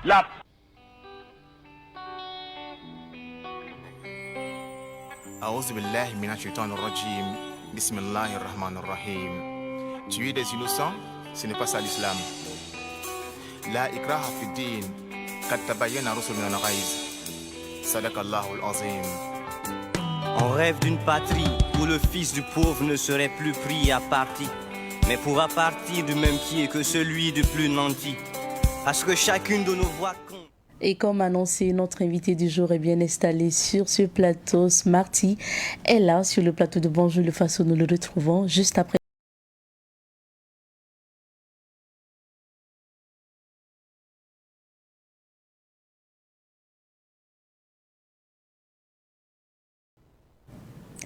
La A'udhu billahi minash shaitanir rajim. Bismillahir rahmanir rahim. Tuer des innocents, ce n'est pas ça l'islam. La ikraha fi din, qad tabayyana rusul min al-ghayz. Sadaqallahul azim. On rêve d'une patrie où le fils du pauvre ne serait plus pris à partie, mais pourra partir du même pied que celui du plus nanti. Parce que chacune de nos voix compte. Et comme annoncé, notre invité du jour est bien installé sur ce plateau. Smarty est là sur le plateau de Bonjour le Faso. Nous le retrouvons juste après.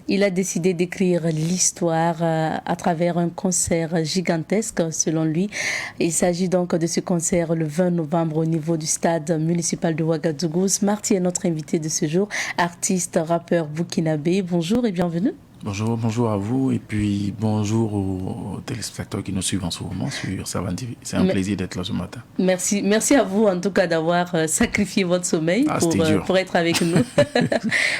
Il a décidé d'écrire l'histoire à travers un concert gigantesque, selon lui. Il s'agit donc de ce concert le 20 novembre au niveau du stade municipal de Ouagadougou. Smarty est notre invité de ce jour, artiste, rappeur burkinabé. Bonjour et bienvenue. Bonjour à vous et puis bonjour aux téléspectateurs qui nous suivent en ce moment sur Savan TV. C'est un plaisir d'être là ce matin. Merci à vous en tout cas d'avoir sacrifié votre sommeil pour être avec nous.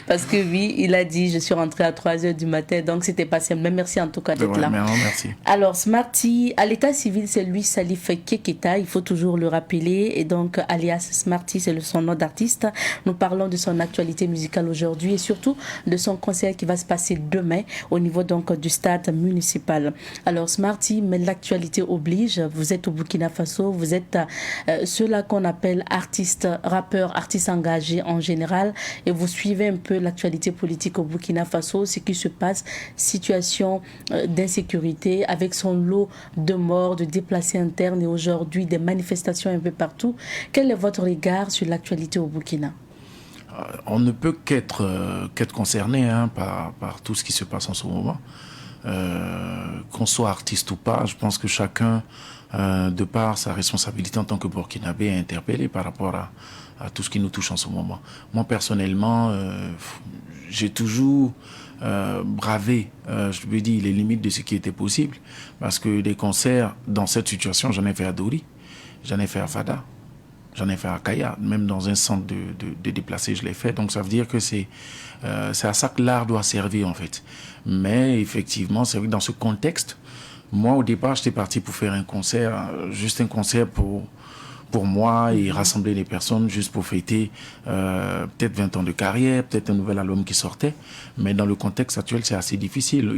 Parce que oui, il a dit je suis rentré à 3h du matin, donc c'était pas simple. Mais merci en tout cas d'être là. Merci. Alors Smarty, à l'état civil, c'est lui Salif Keita, il faut toujours le rappeler. Et donc alias Smarty, c'est son nom d'artiste. Nous parlons de son actualité musicale aujourd'hui et surtout de son concert qui va se passer demain au niveau donc du stade municipal. Alors Smarty, mais l'actualité oblige, vous êtes au Burkina Faso, vous êtes ceux-là qu'on appelle artistes, rappeurs, artistes engagés en général, et vous suivez un peu l'actualité politique au Burkina Faso, ce qui se passe, situation d'insécurité avec son lot de morts, de déplacés internes et aujourd'hui des manifestations un peu partout. Quel est votre regard sur l'actualité au Burkina ? On ne peut qu'être concerné par tout ce qui se passe en ce moment. Qu'on soit artiste ou pas, je pense que chacun, de par sa responsabilité en tant que Burkinabé, est interpellé par rapport à tout ce qui nous touche en ce moment. Moi, personnellement, j'ai toujours bravé, je veux dire, les limites de ce qui était possible. Parce que des concerts, dans cette situation, j'en ai fait à Dori, j'en ai fait à Fada. J'en ai fait à Kaya, même dans un centre de déplacés, je l'ai fait. Donc ça veut dire que c'est à ça que l'art doit servir en fait. Mais effectivement, c'est vrai que dans ce contexte, moi au départ, j'étais parti pour faire un concert, juste un concert pour moi et rassembler les personnes juste pour fêter peut-être 20 ans de carrière, peut-être un nouvel album qui sortait. Mais dans le contexte actuel, c'est assez difficile.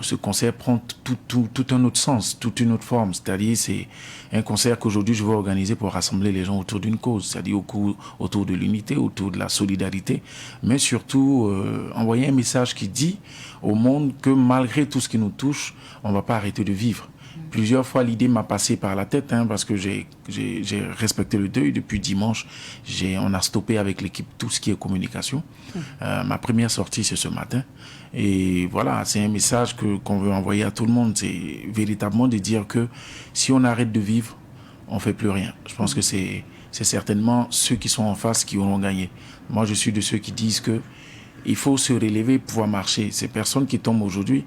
Ce concert prend tout un autre sens, toute une autre forme. C'est-à-dire, c'est un concert qu'aujourd'hui je veux organiser pour rassembler les gens autour d'une cause, c'est-à-dire autour de l'unité, autour de la solidarité, mais surtout envoyer un message qui dit au monde que malgré tout ce qui nous touche, on ne va pas arrêter de vivre. Plusieurs fois, l'idée m'a passé par la tête parce que j'ai respecté le deuil. Depuis dimanche, on a stoppé avec l'équipe tout ce qui est communication. Ma première sortie, c'est ce matin. Et voilà, c'est un message qu'on veut envoyer à tout le monde. C'est véritablement de dire que si on arrête de vivre, on ne fait plus rien. Je pense que c'est certainement ceux qui sont en face qui auront gagné. Moi, je suis de ceux qui disent que il faut se relever pour pouvoir marcher. Ces personnes qui tombent aujourd'hui,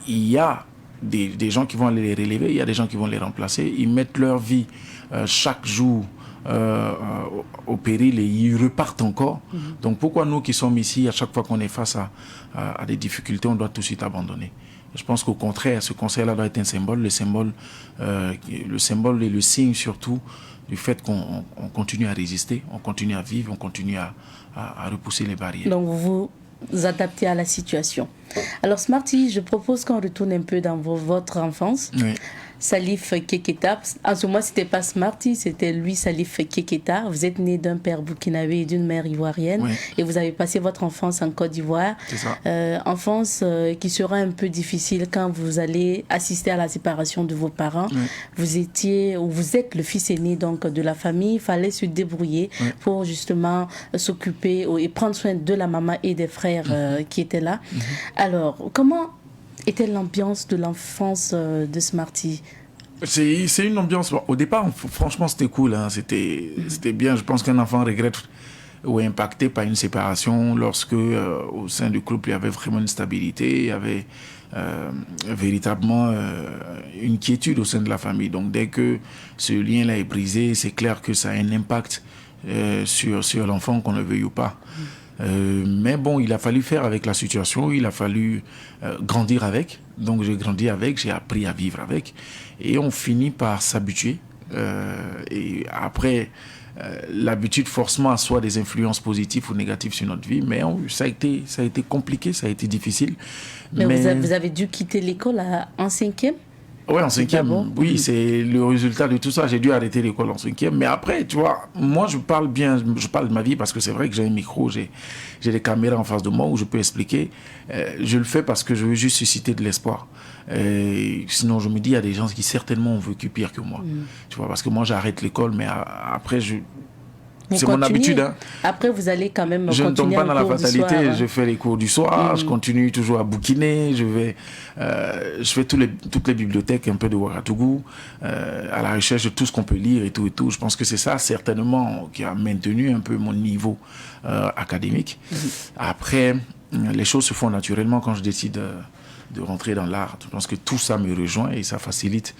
il y a des gens qui vont les relever, il y a des gens qui vont les remplacer. Ils mettent leur vie chaque jour au péril et ils repartent encore. Donc pourquoi nous qui sommes ici, à chaque fois qu'on est face à des difficultés, on doit tout de suite abandonner? Je pense qu'au contraire, ce concert-là doit être un symbole, le symbole et le signe surtout du fait qu'on continue à résister, on continue à vivre, on continue à repousser les barrières. Donc vous adaptez à la situation. Alors Smarty, je propose qu'on retourne un peu dans votre enfance. Oui. Salif Keita. En ce moment, c'était pas Smarty, c'était lui, Salif Keita. Vous êtes né d'un père burkinabé et d'une mère ivoirienne. Oui. Et vous avez passé votre enfance en Côte d'Ivoire. C'est ça. Enfance qui sera un peu difficile quand vous allez assister à la séparation de vos parents. Oui. Vous êtes le fils aîné donc de la famille. Il fallait se débrouiller pour justement s'occuper et prendre soin de la maman et des frères qui étaient là. Alors, comment était l'ambiance de l'enfance de Smarty? C'est une ambiance... Bon, au départ, franchement, c'était cool. C'était bien. Je pense qu'un enfant regrette ou est impacté par une séparation lorsque, au sein du couple, il y avait vraiment une stabilité, il y avait véritablement une quiétude au sein de la famille. Donc, dès que ce lien-là est brisé, c'est clair que ça a un impact sur l'enfant, qu'on le veuille ou pas. Mais bon, il a fallu faire avec la situation, il a fallu grandir avec. Donc j'ai grandi avec, j'ai appris à vivre avec. Et on finit par s'habituer. Et après, l'habitude forcément a soit des influences positives ou négatives sur notre vie. Mais ça a été compliqué, ça a été difficile. Mais vous avez dû quitter l'école en 5e? Oui, en 5e, oui, c'est le résultat de tout ça. J'ai dû arrêter l'école en 5e. Mais après, tu vois, moi, je parle de ma vie parce que c'est vrai que j'ai un micro, j'ai des caméras en face de moi où je peux expliquer. Je le fais parce que je veux juste susciter de l'espoir. Sinon, je me dis, il y a des gens qui certainement ont vécu pire que moi. Tu vois, parce que moi, j'arrête l'école, mais après, c'est mon habitude. Hein. Après, vous allez quand même je continuer. Je ne tombe pas dans la fatalité. Soir, hein. Je fais les cours du soir. Je continue toujours à bouquiner. Je fais toutes les bibliothèques un peu de Ouagadougou, à la recherche de tout ce qu'on peut lire et tout et tout. Je pense que c'est ça certainement qui a maintenu un peu mon niveau académique. Après, les choses se font naturellement quand je décide de rentrer dans l'art. Je pense que tout ça me rejoint et ça facilite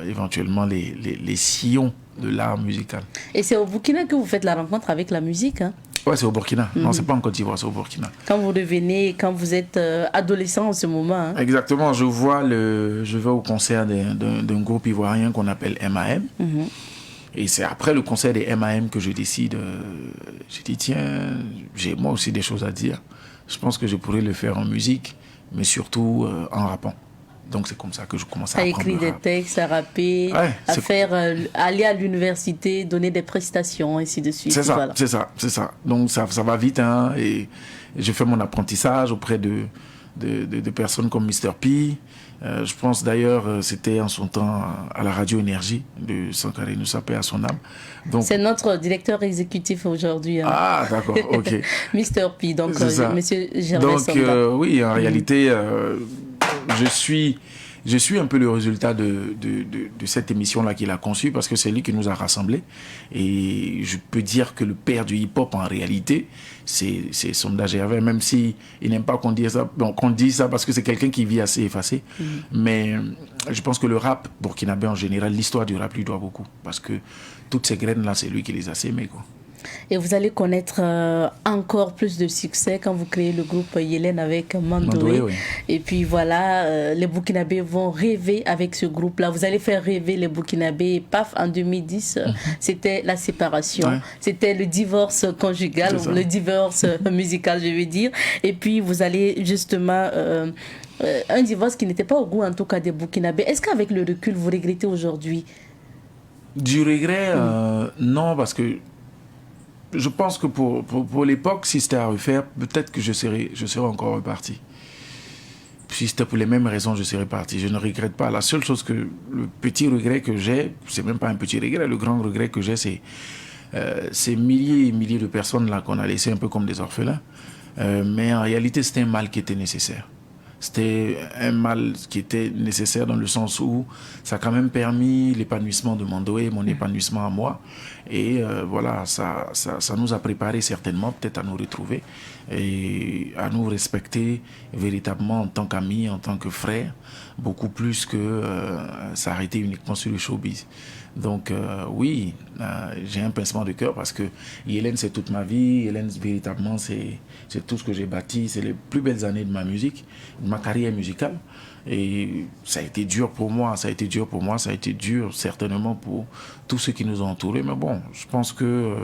éventuellement les sillons de l'art musical. Et c'est au Burkina que vous faites la rencontre avec la musique, hein? Ouais, c'est au Burkina. Non, c'est pas en Côte d'Ivoire, c'est au Burkina. Quand vous êtes adolescent en ce moment. Hein? Exactement. Je vais au concert d'un groupe ivoirien qu'on appelle MAM. Et c'est après le concert des MAM que je décide. J'ai dit, tiens, j'ai moi aussi des choses à dire. Je pense que je pourrais le faire en musique, mais surtout en rappant. Donc c'est comme ça que je commence à apprendre. À écrire des textes, à rapper, aller à l'université, donner des prestations, ainsi de suite. C'est ça. Donc ça va vite, hein, et je fais mon apprentissage auprès de personnes comme Mr. P. Je pense d'ailleurs, c'était en son temps à la radio Énergie de Sankaré Noussa, paix à son âme. Donc, c'est notre directeur exécutif aujourd'hui. Hein. Ah, d'accord, ok. Mr. P, donc monsieur Gervais donc, Samba. Oui, en réalité, je suis un peu le résultat de cette émission-là qu'il a conçue parce que c'est lui qui nous a rassemblés. Et je peux dire que le père du hip-hop, en réalité, c'est Sonda Gervais, même s'il n'aime pas qu'on dise ça. Bon, qu'on dise ça parce que c'est quelqu'un qui vit assez effacé. Mais je pense que le rap burkinabé en général, l'histoire du rap lui doit beaucoup. Parce que toutes ces graines-là, c'est lui qui les a sémées, quoi. Et vous allez connaître encore plus de succès quand vous créez le groupe Yélène avec Mandoé. Oui. Et puis voilà, les Burkinabés vont rêver avec ce groupe-là. Vous allez faire rêver les Burkinabés. Paf, en 2010, c'était la séparation. Ouais. C'était le divorce conjugal, le divorce musical, je veux dire. Et puis vous allez justement... un divorce qui n'était pas au goût, en tout cas, des Burkinabés. Est-ce qu'avec le recul, vous regrettez aujourd'hui? Du regret, non, parce que je pense que pour l'époque, si c'était à refaire, peut-être que je serais encore reparti. Si c'était pour les mêmes raisons, je serais parti. Je ne regrette pas. La seule chose le petit regret que j'ai, c'est même pas un petit regret, le grand regret que j'ai, c'est ces milliers et milliers de personnes là qu'on a laissées un peu comme des orphelins. Mais en réalité, c'était un mal qui était nécessaire. C'était un mal qui était nécessaire dans le sens où ça a quand même permis l'épanouissement de Mandoé, mon épanouissement à moi. Et voilà, ça nous a préparé certainement peut-être à nous retrouver et à nous respecter véritablement en tant qu'amis, en tant que frères, beaucoup plus que s'arrêter uniquement sur le showbiz. Donc oui, j'ai un pincement de cœur parce que Yélène, c'est toute ma vie. Yélène, véritablement, c'est tout ce que j'ai bâti. C'est les plus belles années de ma musique, de ma carrière musicale. Et ça a été dur pour moi, ça a été dur certainement pour tous ceux qui nous ont entourés. Mais bon, je pense que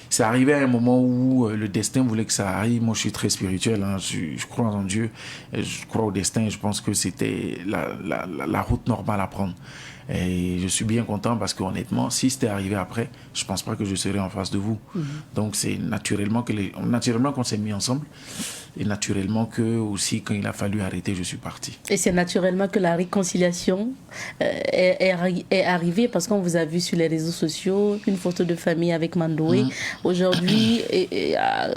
c'est arrivé à un moment où le destin voulait que ça arrive. Moi, je suis très spirituel, hein. Je crois en Dieu, je crois au destin. Je pense que c'était la route normale à prendre. Et je suis bien content parce qu'honnêtement, si c'était arrivé après, je ne pense pas que je serais en face de vous. Donc c'est naturellement qu'on s'est mis ensemble et naturellement que aussi quand il a fallu arrêter, je suis parti. Et c'est naturellement que la réconciliation est arrivée parce qu'on vous a vu sur les réseaux sociaux, une photo de famille avec Mandoé. Aujourd'hui,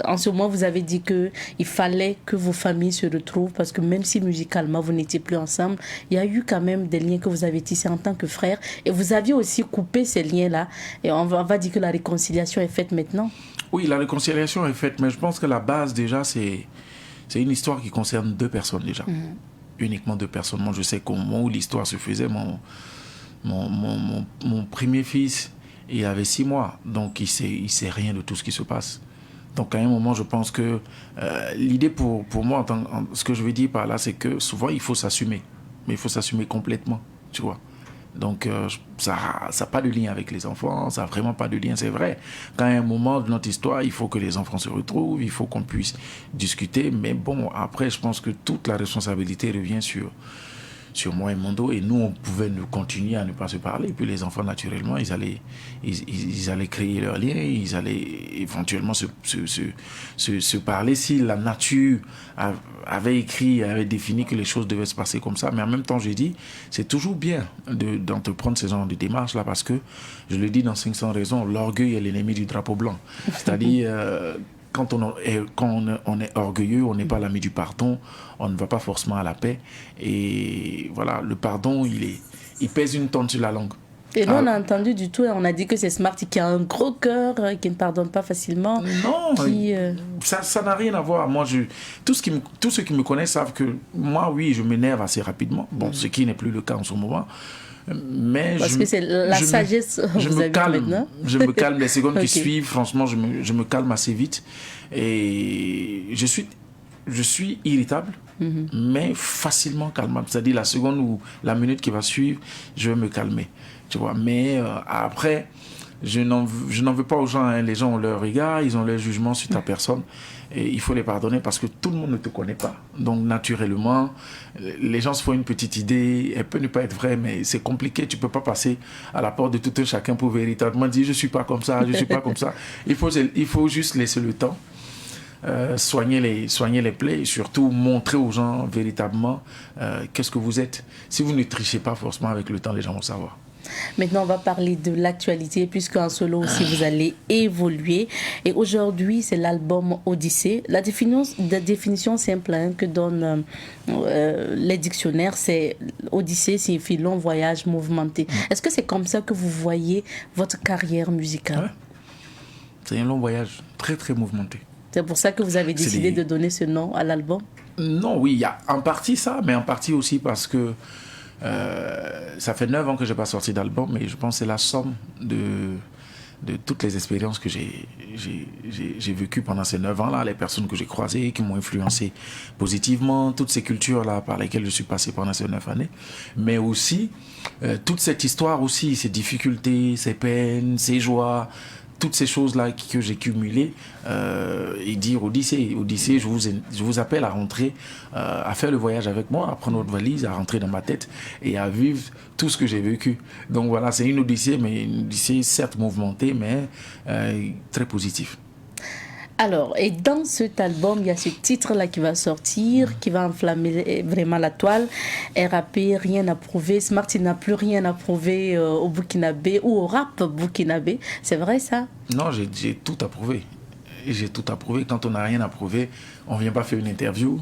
en ce moment, vous avez dit qu'il fallait que vos familles se retrouvent parce que même si musicalement vous n'étiez plus ensemble, il y a eu quand même des liens que vous avez tissés en tant que frères et vous aviez aussi coupé ces liens-là et on va dire que la réconciliation est faite maintenant. Oui, la réconciliation est faite, mais je pense que la base déjà c'est une histoire qui concerne deux personnes déjà. Uniquement deux personnes. Moi je sais qu'au moment où l'histoire se faisait, mon premier fils il avait 6 mois, donc il sait rien de tout ce qui se passe. Donc à un moment, je pense que l'idée pour moi, ce que je veux dire par là, c'est que souvent, il faut s'assumer. Mais il faut s'assumer complètement, tu vois. Donc ça n'a pas de lien avec les enfants, ça n'a vraiment pas de lien, c'est vrai. Quand à un moment de notre histoire, il faut que les enfants se retrouvent, il faut qu'on puisse discuter. Mais bon, après, je pense que toute la responsabilité revient sur moi et mon dos, et nous on pouvait continuer à ne pas se parler, et puis les enfants naturellement ils allaient créer leur lien, ils allaient éventuellement se parler si la nature avait défini que les choses devaient se passer comme ça. Mais en même temps, j'ai dit, c'est toujours bien d'entreprendre ce genre de démarche là, parce que je le dis dans 500 raisons, l'orgueil est l'ennemi du drapeau blanc, c'est-à-dire quand on est orgueilleux, on n'est pas l'ami du pardon, on ne va pas forcément à la paix. Et voilà, le pardon, il pèse une tonne sur la langue. Et nous, on a entendu du tout, on a dit que c'est Smarty qui a un gros cœur, qui ne pardonne pas facilement. Non, ça n'a rien à voir. Moi, tous ceux qui me connaissent savent que moi, oui, je m'énerve assez rapidement. Bon, ce qui n'est plus le cas en ce moment. Mais parce que c'est la sagesse je me calme les secondes qui suivent. Franchement, je me calme assez vite, et je suis irritable, mais facilement calmable. C'est-à-dire la seconde ou la minute qui va suivre, je vais me calmer, tu vois. Mais après, je n'en veux pas aux gens, hein. Les gens ont leur regard, ils ont leur jugement sur ta personne, et il faut les pardonner parce que tout le monde ne te connaît pas. Donc naturellement, les gens se font une petite idée, elle peut ne pas être vraie, mais c'est compliqué. Tu peux pas passer à la porte de tout un chacun pour véritablement dire je suis pas comme ça, je suis pas comme ça. Il faut juste laisser le temps, soigner les plaies, et surtout montrer aux gens véritablement qu'est-ce que vous êtes. Si vous ne trichez pas forcément avec le temps, les gens vont savoir. Maintenant, on va parler de l'actualité, puisqu'en solo aussi, vous allez évoluer. Et aujourd'hui, c'est l'album Odyssée. La définition simple que donnent les dictionnaires, c'est Odyssée signifie long voyage mouvementé. Est-ce que c'est comme ça que vous voyez votre carrière musicale? Ouais. C'est un long voyage très, très mouvementé. C'est pour ça que vous avez décidé de donner ce nom à l'album? Non, oui, il y a en partie ça, mais en partie aussi parce que ça fait 9 ans que je n'ai pas sorti d'album, mais je pense que c'est la somme de toutes les expériences que j'ai vécues pendant ces 9 ans-là, les personnes que j'ai croisées, qui m'ont influencé positivement, toutes ces cultures-là par lesquelles je suis passé pendant ces 9 années, mais aussi toute cette histoire aussi, ces difficultés, ces peines, ces joies, toutes ces choses-là que j'ai cumulées, et dire Odyssée, je vous appelle à rentrer, à faire le voyage avec moi, à prendre votre valise, à rentrer dans ma tête et à vivre tout ce que j'ai vécu. Donc voilà, c'est une Odyssée, mais une Odyssée certes mouvementée, mais très positive. Alors, et dans cet album, il y a ce titre-là qui va sortir, qui va enflammer vraiment la toile. RAP, rien à prouver. Smarty n'a plus rien à prouver au Burkinabé ou au rap burkinabé. C'est vrai ça? Non, j'ai tout à prouver. J'ai tout à prouver. Quand on n'a rien à prouver, on ne vient pas faire une interview.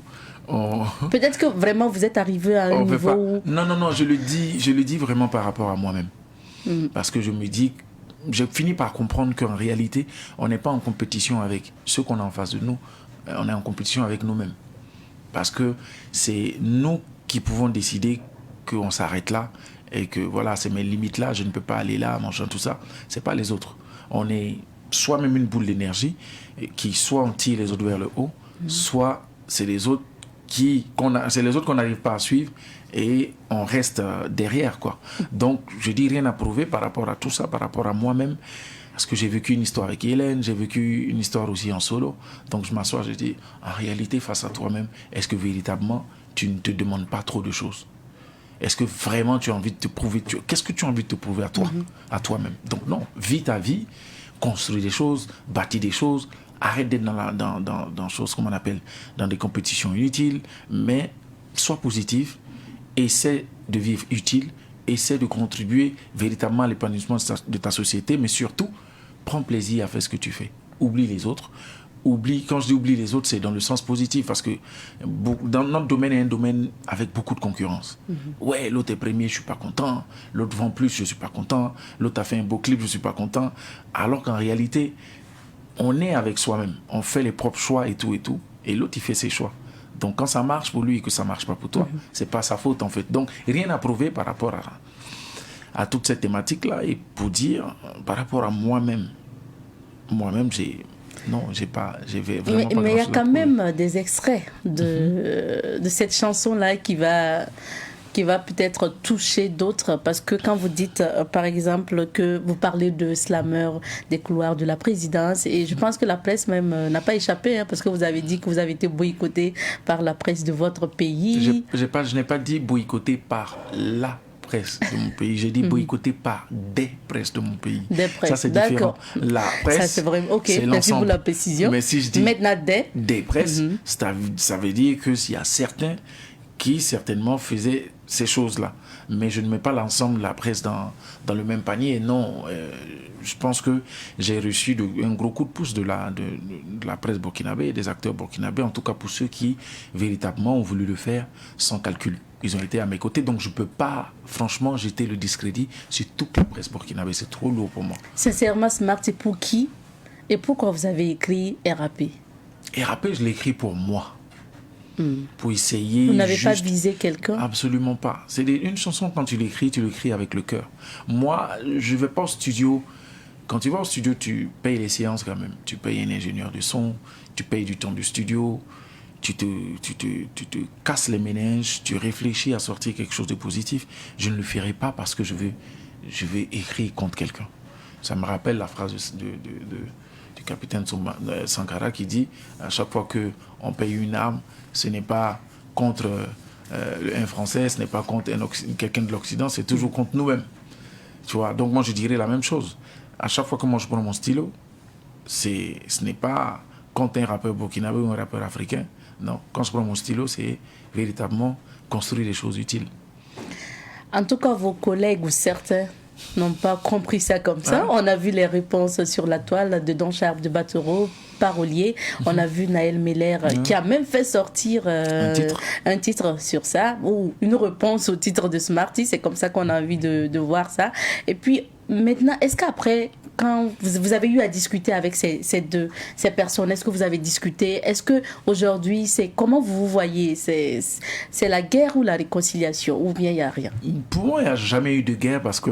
Peut-être que vraiment vous êtes arrivé à un niveau où... Non, je le dis vraiment par rapport à moi-même. Parce que je me dis... J'ai fini par comprendre qu'en réalité, on n'est pas en compétition avec ceux qu'on a en face de nous, on est en compétition avec nous-mêmes. Parce que c'est nous qui pouvons décider qu'on s'arrête là et que voilà, c'est mes limites là, je ne peux pas aller là, mangeant tout ça. C'est pas les autres. On est soi-même une boule d'énergie qui soit on tire les autres vers le haut, soit c'est les autres qu'on n'arrive pas à suivre et on reste derrière, quoi. Donc je dis rien à prouver par rapport à tout ça, par rapport à moi-même, parce que j'ai vécu une histoire avec Hélène, j'ai vécu une histoire aussi en solo. Donc je m'assois, je dis en réalité face à toi-même, est-ce que véritablement tu ne te demandes pas trop de choses? Est-ce que vraiment tu as envie de te prouver? Qu'est-ce que tu as envie de te prouver à toi, à toi-même? Donc non, vis ta vie, construis des choses, bâtis des choses. Arrête d'être dans choses qu'on appelle dans des compétitions inutiles, mais sois positif, essaie de vivre utile, essaie de contribuer véritablement à l'épanouissement de ta société, mais surtout, prends plaisir à faire ce que tu fais. Oublie les autres. Quand je dis oublie les autres, c'est dans le sens positif, parce que dans notre domaine est un domaine avec beaucoup de concurrence. Ouais, l'autre est premier, je suis pas content. L'autre vend plus, je suis pas content. L'autre a fait un beau clip, je suis pas content. Alors qu'en réalité, on est avec soi-même, on fait les propres choix et tout, et l'autre il fait ses choix. Donc quand ça marche pour lui et que ça marche pas pour toi, c'est pas sa faute en fait. Donc rien à prouver par rapport à toute cette thématique-là, et pour dire par rapport à moi-même, j'ai non, j'ai vraiment pas. Mais il y a quand même des extraits de cette chanson-là qui va peut-être toucher d'autres, parce que quand vous dites, par exemple, que vous parlez de slameurs des couloirs de la présidence, et je pense que la presse même n'a pas échappé, parce que vous avez dit que vous avez été boycotté par la presse de votre pays. Je n'ai pas dit boycotté par la presse de mon pays, j'ai dit boycotté par des presses de mon pays. Des presses, ça c'est différent. La presse, ça c'est vraiment ok. C'est merci pour la précision. Mais si je dis maintenant des presses, ça veut dire que s'il y a certains qui certainement faisaient ces choses-là, mais je ne mets pas l'ensemble de la presse dans le même panier. Non, je pense que j'ai reçu un gros coup de pouce de la presse burkinabé, des acteurs burkinabés, en tout cas pour ceux qui véritablement ont voulu le faire sans calcul. Ils ont été à mes côtés, donc je ne peux pas, franchement, jeter le discrédit sur toute la presse burkinabé. C'est trop lourd pour moi. Sincèrement, Smart, c'est pour qui et pourquoi vous avez écrit RAP? RAP, je l'ai écrit pour moi. Pour essayer. Vous n'avez pas visé quelqu'un? Absolument pas. C'est une chanson, quand tu l'écris avec le cœur. Moi, je ne vais pas au studio. Quand tu vas au studio, tu payes les séances quand même. Tu payes un ingénieur de son, tu payes du temps du studio, tu te casses les méninges, tu réfléchis à sortir quelque chose de positif. Je ne le ferai pas parce que je vais écrire contre quelqu'un. Ça me rappelle la phrase du capitaine Sankara qui dit à chaque fois qu'on paye une arme, ce n'est pas contre un Français, ce n'est pas contre quelqu'un de l'Occident, c'est toujours contre nous-mêmes. Tu vois, donc moi je dirais la même chose. À chaque fois que moi je prends mon stylo, ce n'est pas contre un rappeur burkinabé ou un rappeur africain. Non, quand je prends mon stylo, c'est véritablement construire des choses utiles. En tout cas, vos collègues ou certains n'ont pas compris ça comme ça. On a vu les réponses sur la toile de Don Charles de Batero, parolier. On a vu Naël Meller qui a même fait sortir un titre sur ça, ou une réponse au titre de Smarty. C'est comme ça qu'on a envie de voir ça. Et puis maintenant, est-ce qu'après, quand vous avez eu à discuter avec ces personnes, est-ce que vous avez discuté? Est-ce qu'aujourd'hui, comment vous voyez? C'est la guerre ou la réconciliation? Ou bien il n'y a rien? Pour moi, il n'y a jamais eu de guerre parce que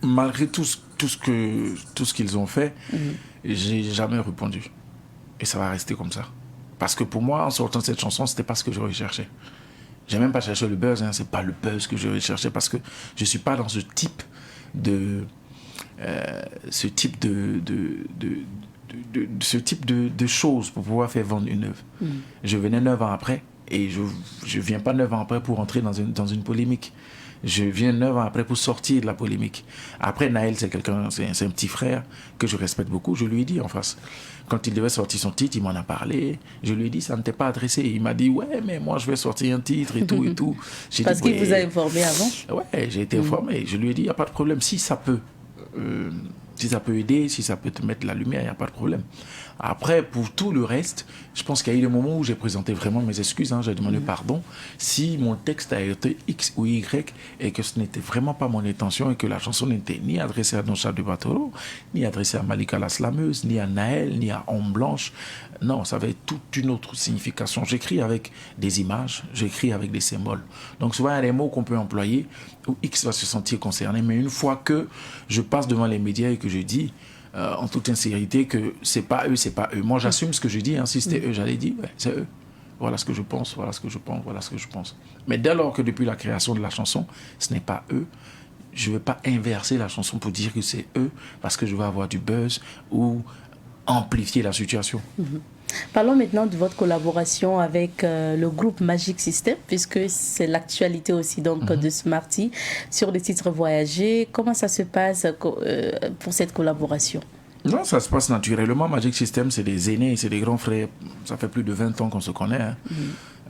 malgré tout ce qu'ils ont fait, j'ai jamais répondu. Et ça va rester comme ça. Parce que pour moi, en sortant cette chanson, c'était pas ce que je recherchais. J'ai même pas cherché le buzz, c'est pas le buzz que je recherchais parce que je suis pas dans ce type de choses pour pouvoir faire vendre une œuvre. Je venais 9 ans après et je viens pas 9 ans après pour entrer dans une polémique. Je viens 9 ans après pour sortir de la polémique. Après, Naël, c'est un petit frère que je respecte beaucoup. Je lui ai dit en face, quand il devait sortir son titre, il m'en a parlé. Je lui ai dit, ça ne t'est pas adressé. Il m'a dit, ouais, mais moi, je vais sortir un titre et tout et tout. Parce qu'il vous a informé avant? Ouais, j'ai été informé. Je lui ai dit, il n'y a pas de problème. Si ça peut aider, si ça peut te mettre la lumière, il n'y a pas de problème. Après, pour tout le reste, je pense qu'il y a eu des moments où j'ai présenté vraiment mes excuses. J'ai demandé pardon si mon texte a été X ou Y et que ce n'était vraiment pas mon intention et que la chanson n'était ni adressée à Don Charles de Batero, ni adressée à Malika la slameuse, ni à Naël, ni à Homme Blanche. Non, ça avait toute une autre signification. J'écris avec des images, j'écris avec des symboles. Donc souvent, il y a des mots qu'on peut employer où X va se sentir concerné. Mais une fois que je passe devant les médias et que je dis en toute sincérité que c'est pas eux. Moi, j'assume ce que je dis. Si c'était eux, j'allais dire, ouais, c'est eux. Voilà ce que je pense. Mais dès lors que depuis la création de la chanson, ce n'est pas eux, je ne vais pas inverser la chanson pour dire que c'est eux parce que je vais avoir du buzz ou amplifier la situation. Parlons maintenant de votre collaboration avec le groupe Magic System, puisque c'est l'actualité aussi donc de Smarty sur le titre Voyager. Comment ça se passe pour cette collaboration? Non, ça se passe naturellement. Magic System, c'est des aînés, c'est des grands frères. Ça fait plus de 20 ans qu'on se connaît. À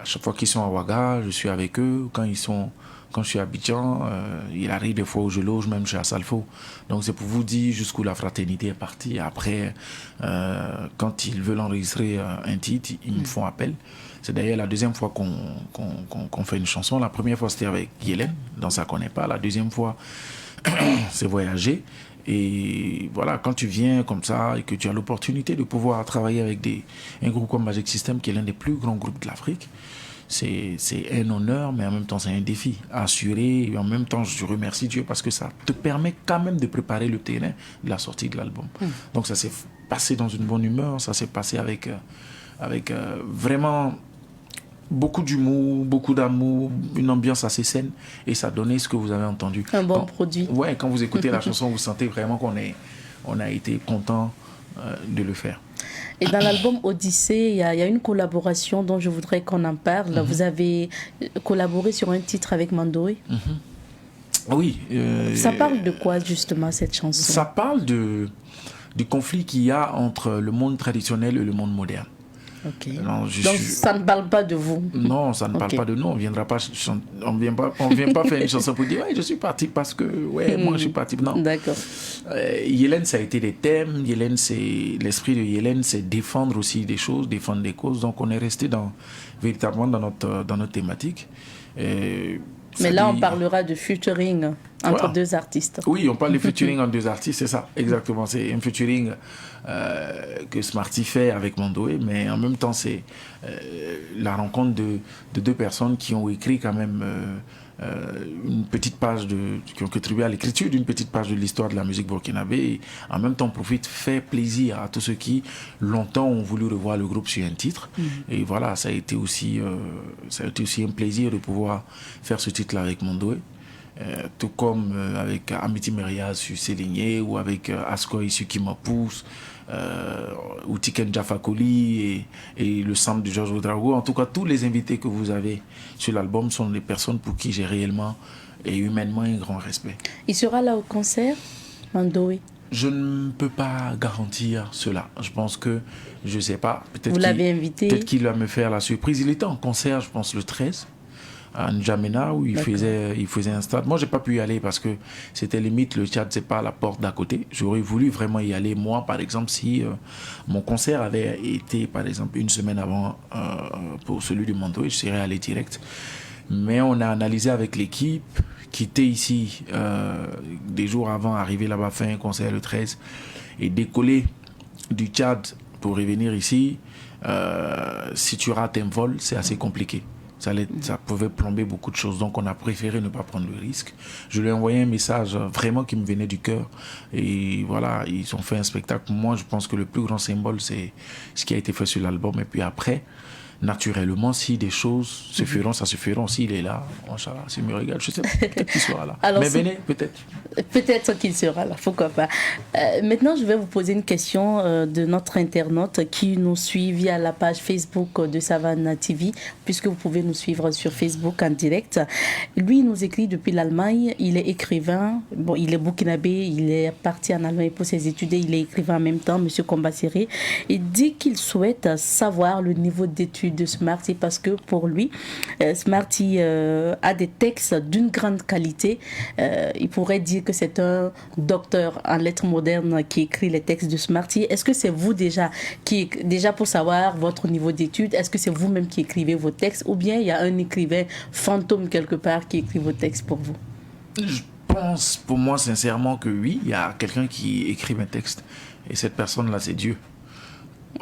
chaque fois qu'ils sont à Ouaga, je suis avec eux. Quand je suis à Abidjan, il arrive des fois où je loge, même chez Assalfo. Donc c'est pour vous dire jusqu'où la fraternité est partie. Après, quand ils veulent enregistrer un titre, ils me font appel. C'est d'ailleurs la deuxième fois qu'on fait une chanson. La première fois, c'était avec Yélène, dans Ça connaît pas. La deuxième fois, c'est Voyager. Et voilà, quand tu viens comme ça et que tu as l'opportunité de pouvoir travailler avec un groupe comme Magic System, qui est l'un des plus grands groupes de l'Afrique, c'est un honneur, mais en même temps, c'est un défi à assurer. Et en même temps, je remercie Dieu parce que ça te permet quand même de préparer le terrain de la sortie de l'album. Donc, ça s'est passé dans une bonne humeur, ça s'est passé avec vraiment beaucoup d'humour, beaucoup d'amour, une ambiance assez saine, et ça donnait ce que vous avez entendu. Un bon produit. Ouais, quand vous écoutez la chanson, vous sentez vraiment on a été content de le faire. Et dans l'album Odyssée, il y a une collaboration dont je voudrais qu'on en parle. Vous avez collaboré sur un titre avec Mandoé. Oui. Ça parle de quoi justement cette chanson? Ça parle du conflit qu'il y a entre le monde traditionnel et le monde moderne. Okay. Donc ça ne parle pas de vous? Non, ça ne parle pas de nous. On vient pas faire une chanson pour dire ouais, je suis parti parce que moi je suis parti. Non. D'accord. Yélène, ça a été des thèmes. Yélène, l'esprit de Yélène, c'est défendre aussi des choses, défendre des causes. Donc on est resté véritablement dans notre thématique. Mais là, on parlera de featuring entre deux artistes. Oui, on parle de featuring entre deux artistes, c'est ça, exactement. C'est un featuring que Smarty fait avec Mandoé, mais en même temps, c'est la rencontre de deux personnes qui ont écrit quand même une petite page qui ont contribué à l'écriture d'une petite page de l'histoire de la musique burkinabé. Et en même temps, fait plaisir à tous ceux qui, longtemps, ont voulu revoir le groupe sur un titre. Et voilà, ça a été aussi un plaisir de pouvoir faire ce titre-là avec Mandoé. Tout comme avec Amity Meriaz sur Séligné, ou avec Askoy sur Kimapous, ou Tiken Jafakoli et le sample de Georges Ouedraogo. En tout cas, tous les invités que vous avez sur l'album sont des personnes pour qui j'ai réellement et humainement un grand respect. Il sera là au concert, Mandoé? Je ne peux pas garantir cela. Je pense que, je ne sais pas, vous l'avez invité? Peut-être qu'il va me faire la surprise. Il était en concert, je pense, le 13. À N'Djamena, où il faisait un stade. Moi, j'ai pas pu y aller parce que c'était limite, le Tchad, c'est pas à la porte d'à côté. J'aurais voulu vraiment y aller, moi, par exemple, si mon concert avait été, par exemple, une semaine avant pour celui du Mandoé, je serais allé direct. Mais on a analysé avec l'équipe, qui était ici des jours avant, arrivé là-bas, faire un concert le 13, et décoller du Tchad pour revenir ici. Si tu rates un vol, c'est assez compliqué. Ça pouvait plomber beaucoup de choses, donc on a préféré ne pas prendre le risque. Je lui ai envoyé un message vraiment qui me venait du cœur, et voilà, ils ont fait un spectacle. Moi, je pense que le plus grand symbole, c'est ce qui a été fait sur l'album. Et puis après, naturellement, si des choses se feront, ça se feront. S'il est là, Inch'Allah, s'il me regarde, je sais pas, peut-être qu'il sera là. Alors, mais venez, peut-être. Peut-être qu'il sera là, pourquoi pas. Maintenant, je vais vous poser une question de notre internaute qui nous suit via la page Facebook de Savannah TV, puisque vous pouvez nous suivre sur Facebook en direct. Lui, il nous écrit depuis l'Allemagne, il est écrivain, bon, il est burkinabé, il est parti en Allemagne pour ses études et il est écrivain en même temps, M. Kombasséré. Il dit qu'il souhaite savoir le niveau d'études de Smarty parce que pour lui, Smarty a des textes d'une grande qualité. Il pourrait dire que c'est un docteur en lettres modernes qui écrit les textes de Smarty. Est-ce que c'est vous déjà pour savoir votre niveau d'études, est-ce que c'est vous-même qui écrivez vos textes ou bien il y a un écrivain fantôme quelque part qui écrit vos textes pour vous? Je pense pour moi sincèrement que oui, il y a quelqu'un qui écrit mes textes et cette personne-là c'est Dieu.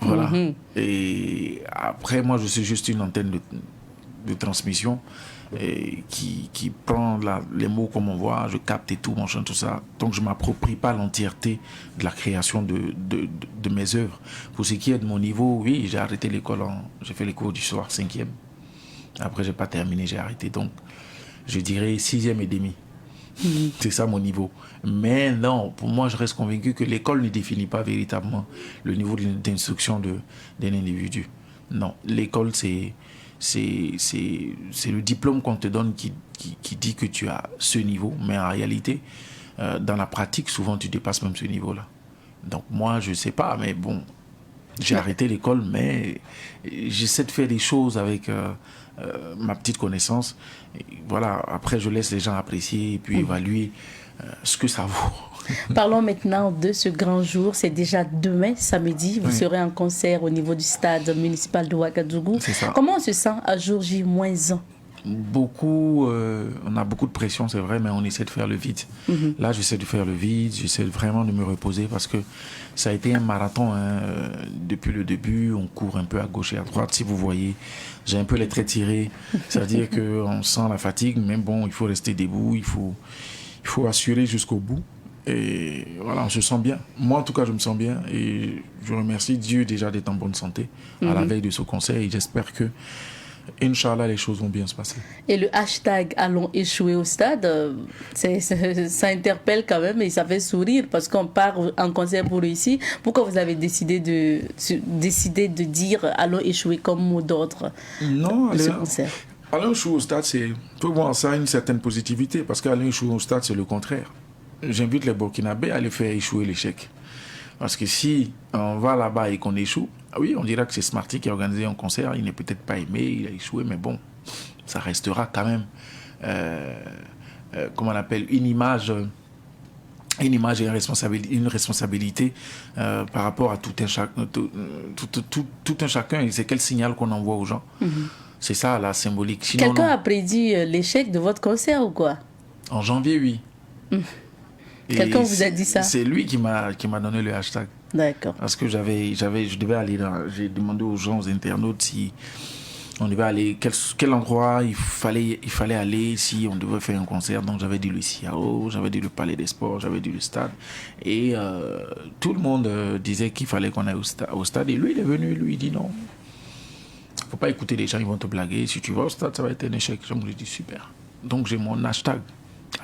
Voilà. Et après, moi, je suis juste une antenne de transmission et qui prend les mots comme on voit, je capte et tout, machin, tout ça. Donc, je ne m'approprie pas l'entièreté de la création de mes œuvres. Pour ce qui est de mon niveau, oui, j'ai arrêté l'école, j'ai fait les cours du soir, 5e. Après, je n'ai pas terminé, j'ai arrêté. Donc, je dirais 6e et demi. C'est ça mon niveau. Mais non, pour moi, je reste convaincu que l'école ne définit pas véritablement le niveau d'instruction d'un individu. Non, l'école, c'est le diplôme qu'on te donne qui dit que tu as ce niveau. Mais en réalité, dans la pratique, souvent, tu dépasses même ce niveau-là. Donc moi, je ne sais pas, mais bon, j'ai arrêté l'école, mais j'essaie de faire des choses avec ma petite connaissance. Et voilà, après, je laisse les gens apprécier et puis évaluer ce que ça vaut. Parlons maintenant de ce grand jour. C'est déjà demain, samedi. Vous serez en concert au niveau du stade municipal de Ouagadougou. Comment on se sent à jour J-1? On a beaucoup de pression, c'est vrai, mais on essaie de faire le vide. Là, j'essaie de faire le vide, j'essaie vraiment de me reposer parce que ça a été un marathon. Depuis le début, on court un peu à gauche et à droite. Si vous voyez, j'ai un peu les traits tirés. C'est-à-dire qu'on sent la fatigue, mais bon, il faut rester debout, il faut assurer jusqu'au bout. Et voilà, on se sent bien. Moi, en tout cas, je me sens bien. Et je remercie Dieu déjà d'être en bonne santé à la veille de ce concert. Et j'espère que, Inch'Allah, les choses vont bien se passer. Et le hashtag allons échouer au stade, ça interpelle quand même et ça fait sourire parce qu'on part en concert pour réussir. Pourquoi vous avez décidé de dire allons échouer comme mot d'ordre de ce concert? Allons échouer au stade, pour moi, ça a une certaine positivité parce qu'allons échouer au stade, c'est le contraire. J'invite les Burkinabés à aller faire échouer l'échec. Parce que si on va là-bas et qu'on échoue, oui, on dira que c'est Smarty qui a organisé un concert, il n'est peut-être pas aimé, il a échoué, mais bon, ça restera quand même, comment on appelle, une image et une responsabilité par rapport à tout un chacun. Et c'est quel signal qu'on envoie aux gens. C'est ça la symbolique. Quelqu'un a prédit l'échec de votre concert ou quoi? En janvier, oui. Quelqu'un vous a dit ça? C'est lui qui m'a donné le hashtag. D'accord. Parce que je devais aller j'ai demandé aux gens, aux internautes, si on devait aller, quel endroit il fallait aller, si on devait faire un concert. Donc j'avais dit le CIAO, j'avais dit le Palais des Sports, j'avais dit le stade. Et tout le monde disait qu'il fallait qu'on aille au stade. Et lui, il est venu, lui, il dit non. Faut pas écouter les gens, ils vont te blaguer. Si tu vas au stade, ça va être un échec. Je me dis super. Donc j'ai mon hashtag.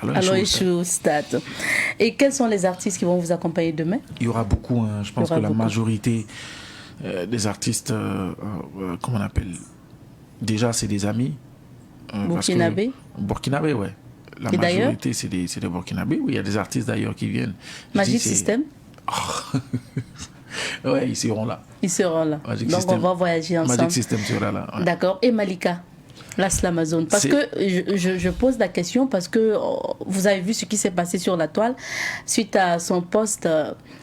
Alors échouer au stade. Et quels sont les artistes qui vont vous accompagner demain? Il y aura beaucoup. Je pense que la majorité des artistes, comment on appelle, déjà c'est des amis. Burkinabé? Burkinabé, ouais. La et majorité c'est des Burkinabé. Oui, il y a des artistes d'ailleurs qui viennent. Magic System? Ouais, ils seront là. Ils seront là. Magic Donc System. On va voyager ensemble. Magic System sera là. Ouais. D'accord. Et Malika? La Slamazone. Parce que je pose la question parce que vous avez vu ce qui s'est passé sur la toile suite à son poste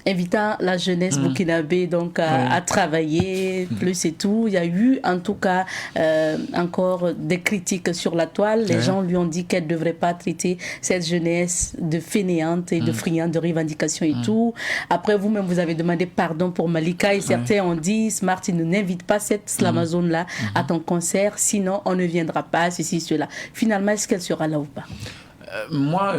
invitant la jeunesse burkinabé donc à travailler plus et tout. Il y a eu en tout cas encore des critiques sur la toile. Les gens lui ont dit qu'elle ne devrait pas traiter cette jeunesse de fainéante et de friande de revendications et tout. Après vous-même vous avez demandé pardon pour Malika et certains ont dit Smart, il ne n'invite pas cette Slamazone là à ton concert sinon on ne viendra pas, ceci, cela. Finalement, est-ce qu'elle sera là ou pas? Moi,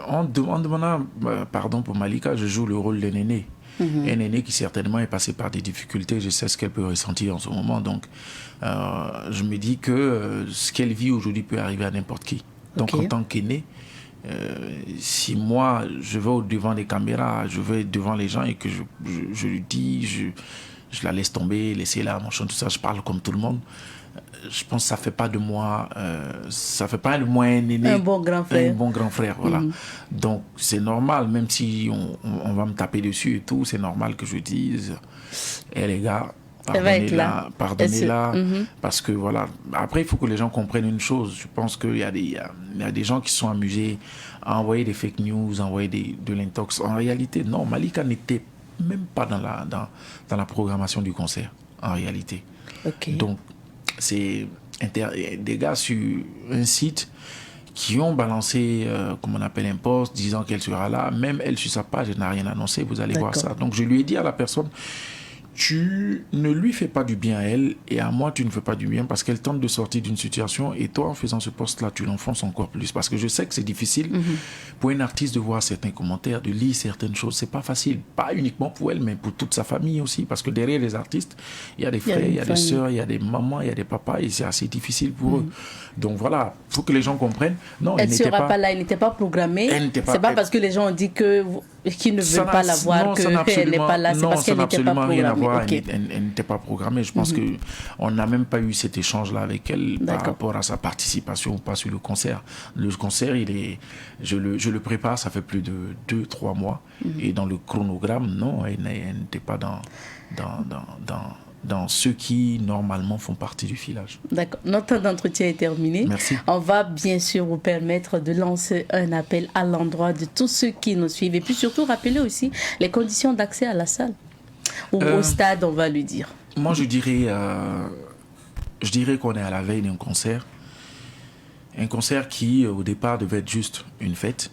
en demandant pardon pour Malika, je joue le rôle d'un aîné. Un aîné qui certainement est passé par des difficultés. Je sais ce qu'elle peut ressentir en ce moment. Donc, je me dis que ce qu'elle vit aujourd'hui peut arriver à n'importe qui. Donc, en tant qu'aîné, si moi, je vais au-devant des caméras, je vais devant les gens et que je lui dis, je la laisse tomber, laissez-la, mon chant, tout ça, je parle comme tout le monde. Je pense que ça fait pas de moi, ça fait pas de moi un aîné, un bon grand frère. Un bon grand frère, voilà. Donc c'est normal, même si on va me taper dessus et tout, c'est normal que je dise, les gars, pardonnez-la, parce que voilà. Après, il faut que les gens comprennent une chose. Je pense qu'il y a des gens qui sont amusés à envoyer des fake news, à envoyer de l'intox. En réalité, non, Malika n'était même pas dans la programmation du concert, en réalité. Donc c'est des gars sur un site qui ont balancé, comme on appelle un post, disant qu'elle sera là. Même elle, sur sa page, elle n'a rien annoncé. Vous allez voir ça. Donc, je lui ai dit à la personne, tu ne lui fais pas du bien à elle et à moi, tu ne fais pas du bien parce qu'elle tente de sortir d'une situation et toi, en faisant ce post-là, tu l'enfonces encore plus. Parce que je sais que c'est difficile pour un artiste de voir certains commentaires, de lire certaines choses. C'est pas facile. Pas uniquement pour elle, mais pour toute sa famille aussi. Parce que derrière les artistes, il y a des frères, il y a des sœurs, il y a des mamans, il y a des papas et c'est assez difficile pour eux. Donc voilà, il faut que les gens comprennent. Non, elle ne sera pas là, elle n'était pas programmée. C'est pas parce que les gens ont dit qu'ils ne veulent pas la voir qu'elle n'est pas là. C'est parce qu'elle n'était pas programmée. Elle n'était pas programmée. Je pense qu'on n'a même pas eu cet échange-là avec elle par rapport à sa participation ou pas sur le concert. Le concert, je le prépare, ça fait plus de 2-3 mois. Et dans le chronogramme, non, elle n'était pas dans ceux qui, normalement, font partie du filage. D'accord. Notre temps d'entretien est terminé. Merci. On va bien sûr vous permettre de lancer un appel à l'endroit de tous ceux qui nous suivent. Et puis surtout, rappeler aussi les conditions d'accès à la salle. Ou au stade, on va lui dire. Moi, je dirais qu'on est à la veille d'un concert. Un concert qui, au départ, devait être juste une fête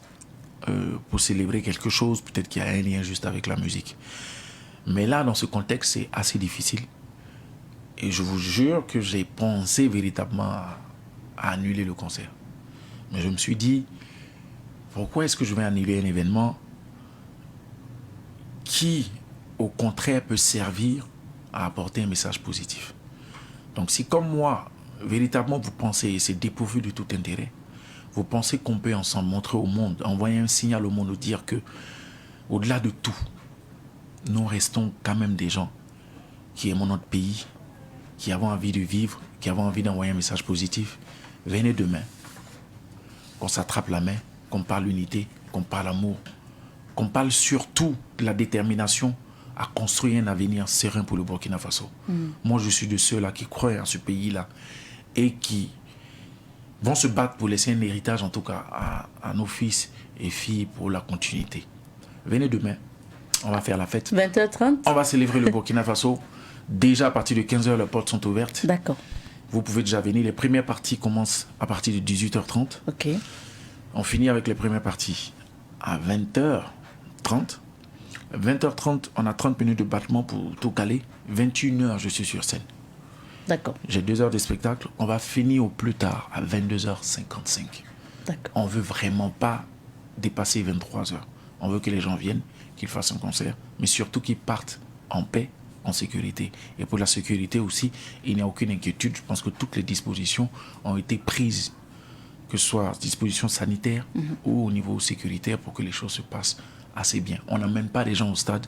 pour célébrer quelque chose. Peut-être qu'il y a un lien juste avec la musique. Mais là, dans ce contexte, c'est assez difficile. Et je vous jure que j'ai pensé véritablement à annuler le concert. Mais je me suis dit, pourquoi est-ce que je vais annuler un événement qui, au contraire, peut servir à apporter un message positif. Donc si comme moi, véritablement vous pensez, et c'est dépourvu de tout intérêt, vous pensez qu'on peut ensemble montrer au monde, envoyer un signal au monde, nous dire que, au-delà de tout, nous restons quand même des gens qui aiment notre pays, qui avons envie de vivre, qui avons envie d'envoyer un message positif. Venez demain, qu'on s'attrape la main, qu'on parle unité, qu'on parle amour, qu'on parle surtout de la détermination à construire un avenir serein pour le Burkina Faso. Moi, je suis de ceux-là qui croient en ce pays-là et qui vont se battre pour laisser un héritage, en tout cas, à nos fils et filles pour la continuité. Venez demain, on va faire la fête. 20h30. On va célébrer le Burkina Faso. Déjà, à partir de 15h, les portes sont ouvertes. D'accord. Vous pouvez déjà venir. Les premières parties commencent à partir de 18h30. Ok. On finit avec les premières parties à 20h30. 20h30, on a 30 minutes de battement pour tout caler. 21h, je suis sur scène. D'accord. J'ai 2 heures de spectacle. On va finir au plus tard à 22h55. D'accord. On ne veut vraiment pas dépasser 23h. On veut que les gens viennent, qu'ils fassent un concert, mais surtout qu'ils partent en paix, en sécurité. Et pour la sécurité aussi, il n'y a aucune inquiétude. Je pense que toutes les dispositions ont été prises, que ce soit dispositions sanitaires ou au niveau sécuritaire, pour que les choses se passent assez bien. On n'amène pas les gens au stade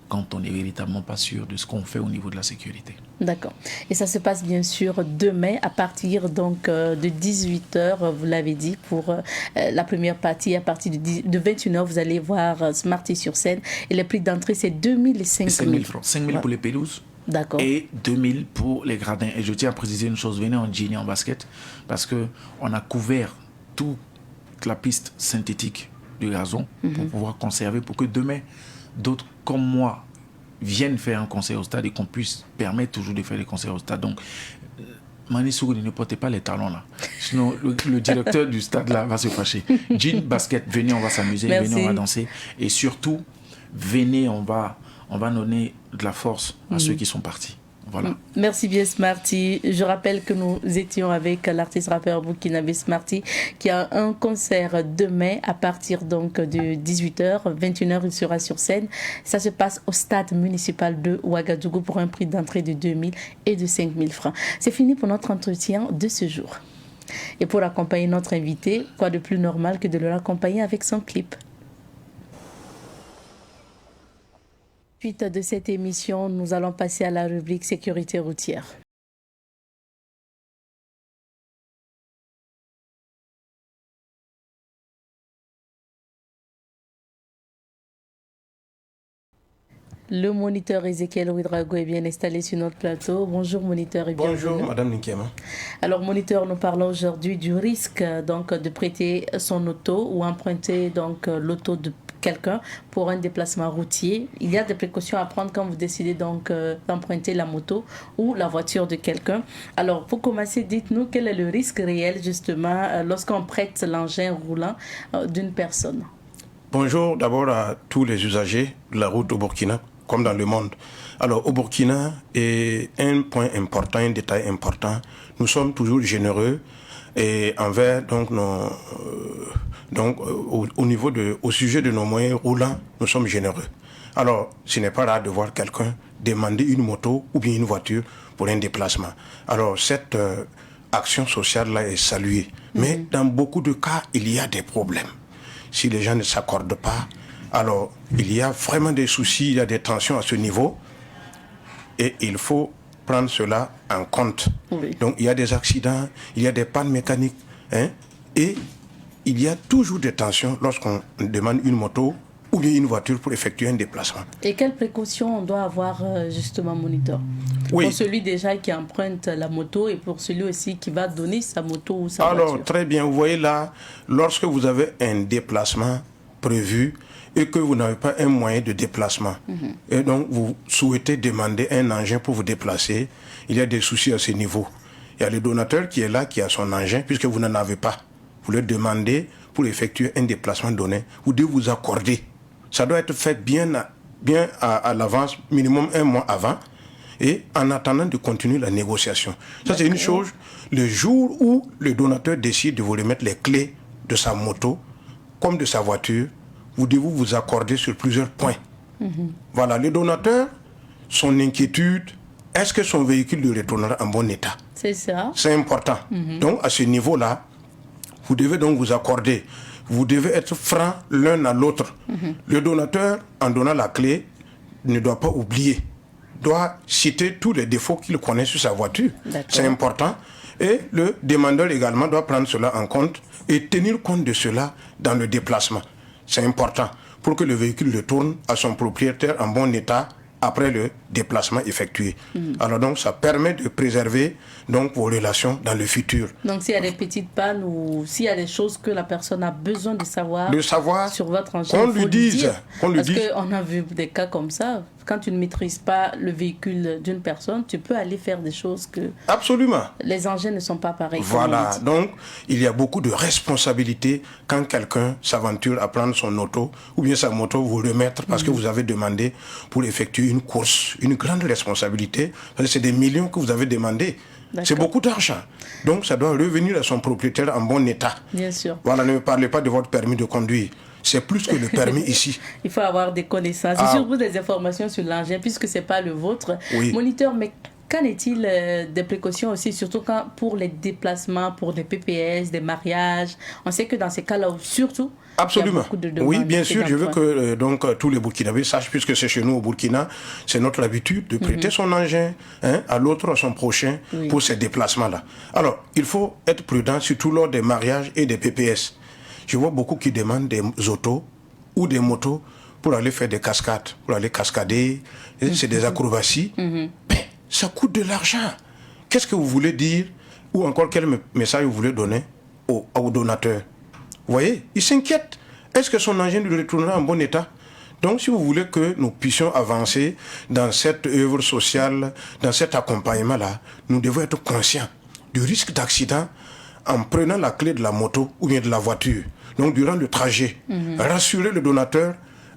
quand on n'est véritablement pas sûr de ce qu'on fait au niveau de la sécurité. D'accord. Et ça se passe bien sûr demain à partir donc de 18h, vous l'avez dit, pour la première partie. À partir de 21h, vous allez voir Smarty sur scène. Et le prix d'entrée, c'est 2 000 et 5 000 francs. 5 000 pour les pelouses. D'accord. Et 2 000 pour les gradins. Et je tiens à préciser une chose, venez en jean et en basket, parce qu'on a couvert toute la piste synthétique de gazon pour pouvoir conserver, pour que demain, d'autres comme moi viennent faire un concert au stade et qu'on puisse permettre toujours de faire des concerts au stade. Donc, Mani Sougou, ne portez pas les talons là. Sinon, le directeur du stade là va se fâcher. Jean, basket, venez, on va s'amuser, venez, on va danser. Et surtout, venez, on va donner de la force à ceux qui sont partis. Voilà. Merci bien Smarty. Je rappelle que nous étions avec l'artiste rappeur burkinabé Smarty qui a un concert demain à partir donc de 18h, 21h il sera sur scène. Ça se passe au stade municipal de Ouagadougou pour un prix d'entrée de 2 000 et de 5 000 francs. C'est fini pour notre entretien de ce jour. Et pour accompagner notre invité, quoi de plus normal que de le raccompagner avec son clip. Suite de cette émission, nous allons passer à la rubrique sécurité routière. Le moniteur Ezekiel Ouidrago est bien installé sur notre plateau. Bonjour moniteur et bienvenue. Bonjour Madame Ninkema. Alors moniteur, nous parlons aujourd'hui du risque donc de prêter son auto ou emprunter donc l'auto de quelqu'un pour un déplacement routier. Il y a des précautions à prendre quand vous décidez donc d'emprunter la moto ou la voiture de quelqu'un. Alors pour commencer, dites-nous quel est le risque réel justement lorsqu'on prête l'engin roulant d'une personne. Bonjour d'abord à tous les usagers de la route au Burkina, comme dans le monde. Alors au Burkina, et un point important, un détail important, nous sommes toujours généreux et envers donc au sujet de nos moyens roulants, nous sommes généreux. Alors, ce n'est pas rare de voir quelqu'un demander une moto ou bien une voiture pour un déplacement. Alors, cette action sociale-là est saluée. Mais dans beaucoup de cas, il y a des problèmes. Si les gens ne s'accordent pas, alors il y a vraiment des soucis, il y a des tensions à ce niveau. Et il faut prendre cela en compte. Oui. Donc, il y a des accidents, il y a des pannes mécaniques, et il y a toujours des tensions lorsqu'on demande une moto ou bien une voiture pour effectuer un déplacement. Et quelles précautions on doit avoir justement, moniteur? Oui. Pour celui déjà qui emprunte la moto et pour celui aussi qui va donner sa moto ou sa voiture. voiture. Très bien, vous voyez là, lorsque vous avez un déplacement prévu et que vous n'avez pas un moyen de déplacement, et donc vous souhaitez demander un engin pour vous déplacer, il y a des soucis à ce niveau. Il y a le donateur qui est là, qui a son engin, puisque vous n'en avez pas. Vous le demandez pour effectuer un déplacement donné. Vous devez vous accorder. Ça doit être fait bien à l'avance, minimum 1 mois avant, et en attendant de continuer la négociation. Ça, c'est une chose. Le jour où le donateur décide de vous remettre les clés de sa moto, comme de sa voiture, vous devez vous accorder sur plusieurs points. Voilà, le donateur, son inquiétude, est-ce que son véhicule le retournera en bon état? C'est ça. C'est important. Donc, à ce niveau-là, vous devez donc vous accorder. Vous devez être francs l'un à l'autre. Le donateur, en donnant la clé, ne doit pas oublier, doit citer tous les défauts qu'il connaît sur sa voiture. C'est important. Et le demandeur également doit prendre cela en compte et tenir compte de cela dans le déplacement. C'est important pour que le véhicule retourne à son propriétaire en bon état après le déplacement effectué. Alors donc, ça permet de préserver donc vos relations dans le futur. Donc, s'il y a des petites pannes ou s'il y a des choses que la personne a besoin de savoir sur votre engin, qu'on lui dise. Parce qu'on a vu des cas comme ça. Quand tu ne maîtrises pas le véhicule d'une personne, tu peux aller faire des choses que... Absolument. Les engins ne sont pas pareils. Voilà. Donc, il y a beaucoup de responsabilités quand quelqu'un s'aventure à prendre son auto ou bien sa moto, vous remettre parce que vous avez demandé pour effectuer une course. Une grande responsabilité. C'est des millions que vous avez demandé. C'est beaucoup d'argent. Donc, ça doit revenir à son propriétaire en bon état. Bien sûr. Voilà, ne me parlez pas de votre permis de conduire. C'est plus que le permis ici. Il faut avoir des connaissances et surtout des informations sur l'engin puisque ce n'est pas le vôtre. Moniteur, mais qu'en est-il des précautions aussi, surtout pour les déplacements, pour des PPS, des mariages? On sait que dans ces cas-là, surtout, absolument. Il y a beaucoup de demandes. Oui, bien sûr, je veux que tous les Burkinabés sachent, puisque c'est chez nous au Burkina, c'est notre habitude de prêter son engin à l'autre, à son prochain, pour ces déplacements-là. Alors, il faut être prudent, surtout lors des mariages et des PPS. Je vois beaucoup qui demandent des autos ou des motos pour aller faire des cascades, pour aller cascader. C'est des acrobaties. Mais ça coûte de l'argent. Qu'est-ce que vous voulez dire? Ou encore quel message vous voulez donner au donateur? Vous voyez, il s'inquiète. Est-ce que son engin lui retournera en bon état? Donc, si vous voulez que nous puissions avancer dans cette œuvre sociale, dans cet accompagnement-là, nous devons être conscients du risque d'accident en prenant la clé de la moto ou bien de la voiture. Donc, durant le trajet, rassurer le donateur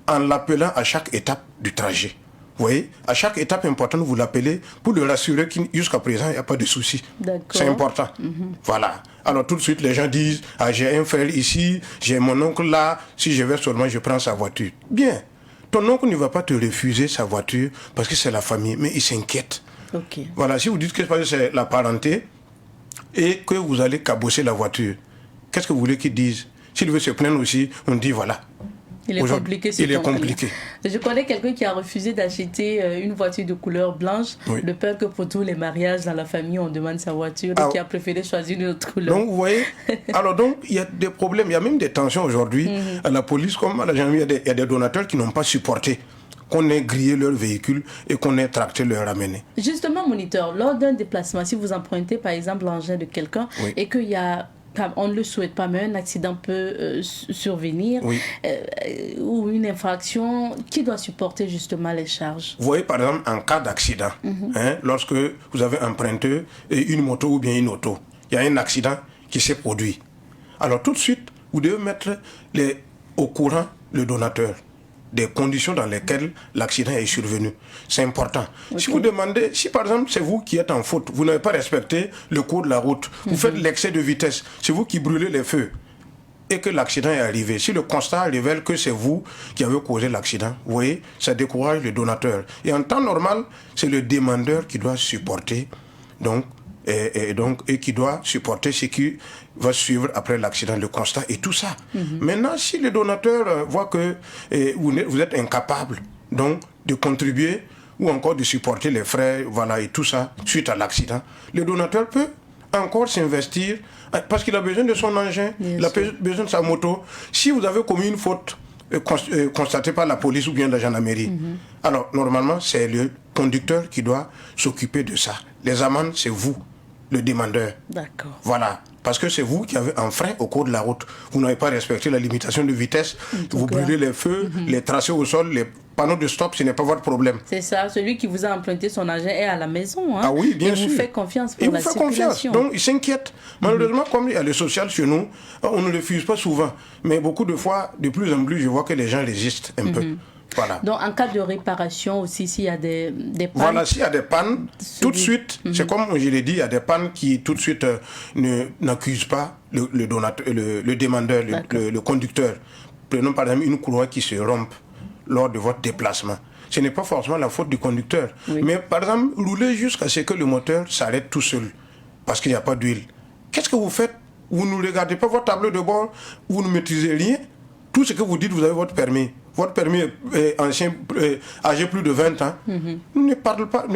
en l'appelant à chaque étape du trajet. Vous voyez, à chaque étape importante, vous l'appelez pour le rassurer qu'il jusqu'à présent, il n'y a pas de souci. C'est important. Voilà. Alors, tout de suite, les gens disent, j'ai un frère ici, j'ai mon oncle là, si je vais seulement, je prends sa voiture. Bien. Ton oncle ne va pas te refuser sa voiture parce que c'est la famille, mais il s'inquiète. Voilà. Si vous dites que c'est la parenté, et que vous allez cabosser la voiture, qu'est-ce que vous voulez qu'ils disent? S'il veut se plaindre aussi, on dit voilà. Il est compliqué. Il est compliqué. Je connais quelqu'un qui a refusé d'acheter une voiture de couleur blanche, de peur que pour tous les mariages dans la famille, on demande sa voiture, donc il a préféré choisir une autre couleur. Donc, vous voyez, alors donc, il y a des problèmes, il y a même des tensions aujourd'hui. À la police, comme à la gendarmerie, il y a des donateurs qui n'ont pas supporté qu'on ait grillé leur véhicule et qu'on ait tracté leur ramené. Justement, moniteur, lors d'un déplacement, si vous empruntez par exemple l'engin de quelqu'un et qu'il y a, on ne le souhaite pas, mais un accident peut survenir ou une infraction, qui doit supporter justement les charges? Vous voyez, par exemple, en cas d'accident, lorsque vous avez emprunté une moto ou bien une auto, il y a un accident qui s'est produit. Alors tout de suite, vous devez mettre au courant le donateur des conditions dans lesquelles l'accident est survenu. C'est important. Si vous demandez, si par exemple c'est vous qui êtes en faute, vous n'avez pas respecté le code de la route, vous faites l'excès de vitesse, c'est vous qui brûlez les feux et que l'accident est arrivé. Si le constat révèle que c'est vous qui avez causé l'accident, vous voyez, ça décourage le donateur. Et en temps normal, c'est le demandeur qui doit supporter et qui doit supporter ce qui va suivre après l'accident, le constat et tout ça. Maintenant, si le donateur voit que vous êtes incapable donc, de contribuer ou encore de supporter les frais et tout ça suite à l'accident, le donateur peut encore s'investir parce qu'il a besoin de son engin, il a besoin de sa moto. Si vous avez commis une faute constatée par la police ou bien la gendarmerie, alors normalement c'est le conducteur qui doit s'occuper de ça. Les amendes, c'est vous, le demandeur. D'accord. Voilà. Parce que c'est vous qui avez enfreint au cours de la route. Vous n'avez pas respecté la limitation de vitesse, vous brûlez les feux, les tracés au sol, les panneaux de stop, ce n'est pas votre problème. C'est ça, celui qui vous a emprunté son argent est à la maison. Ah oui, bien sûr. Il vous fait confiance pour la circulation. Donc il s'inquiète. Malheureusement, comme il y a le social chez nous, on ne le refuse pas souvent. Mais beaucoup de fois, de plus en plus, je vois que les gens résistent un peu. Voilà. Donc, en cas de réparation aussi, s'il y a des pannes... Voilà, s'il y a des pannes, tout de suite, c'est comme je l'ai dit, il y a des pannes qui tout de suite n'accusent pas le demandeur, le conducteur. Prenons par exemple une courroie qui se rompt. lors de votre déplacement. Ce n'est pas forcément la faute du conducteur. Oui. Mais par exemple, rouler jusqu'à ce que le moteur s'arrête tout seul, parce qu'il n'y a pas d'huile. Qu'est-ce que vous faites? Vous ne regardez pas votre tableau de bord, vous ne maîtrisez rien. Tout ce que vous dites, vous avez votre permis. Votre permis est ancien, âgé plus de 20 ans. Ne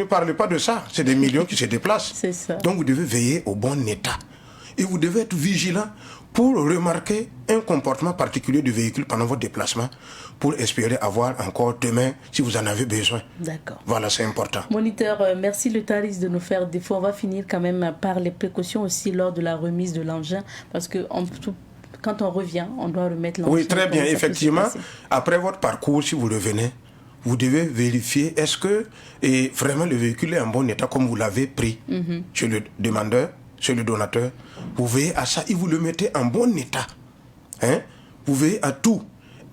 parlez pas de ça. C'est des millions qui se déplacent. C'est ça. Donc vous devez veiller au bon état. Et vous devez être vigilant pour remarquer un comportement particulier du véhicule pendant votre déplacement, pour espérer avoir encore demain si vous en avez besoin. D'accord. Voilà, c'est important. Moniteur, merci le tarif de nous faire défaut. On va finir quand même par les précautions aussi lors de la remise de l'engin, parce que quand on revient, on doit remettre l'engin. Oui, très bien. Effectivement, après votre parcours, si vous revenez, vous devez vérifier est-ce que vraiment le véhicule est en bon état comme vous l'avez pris chez le demandeur, chez le donateur. Vous veillez à ça et vous le mettez en bon état. Vous veillez à tout.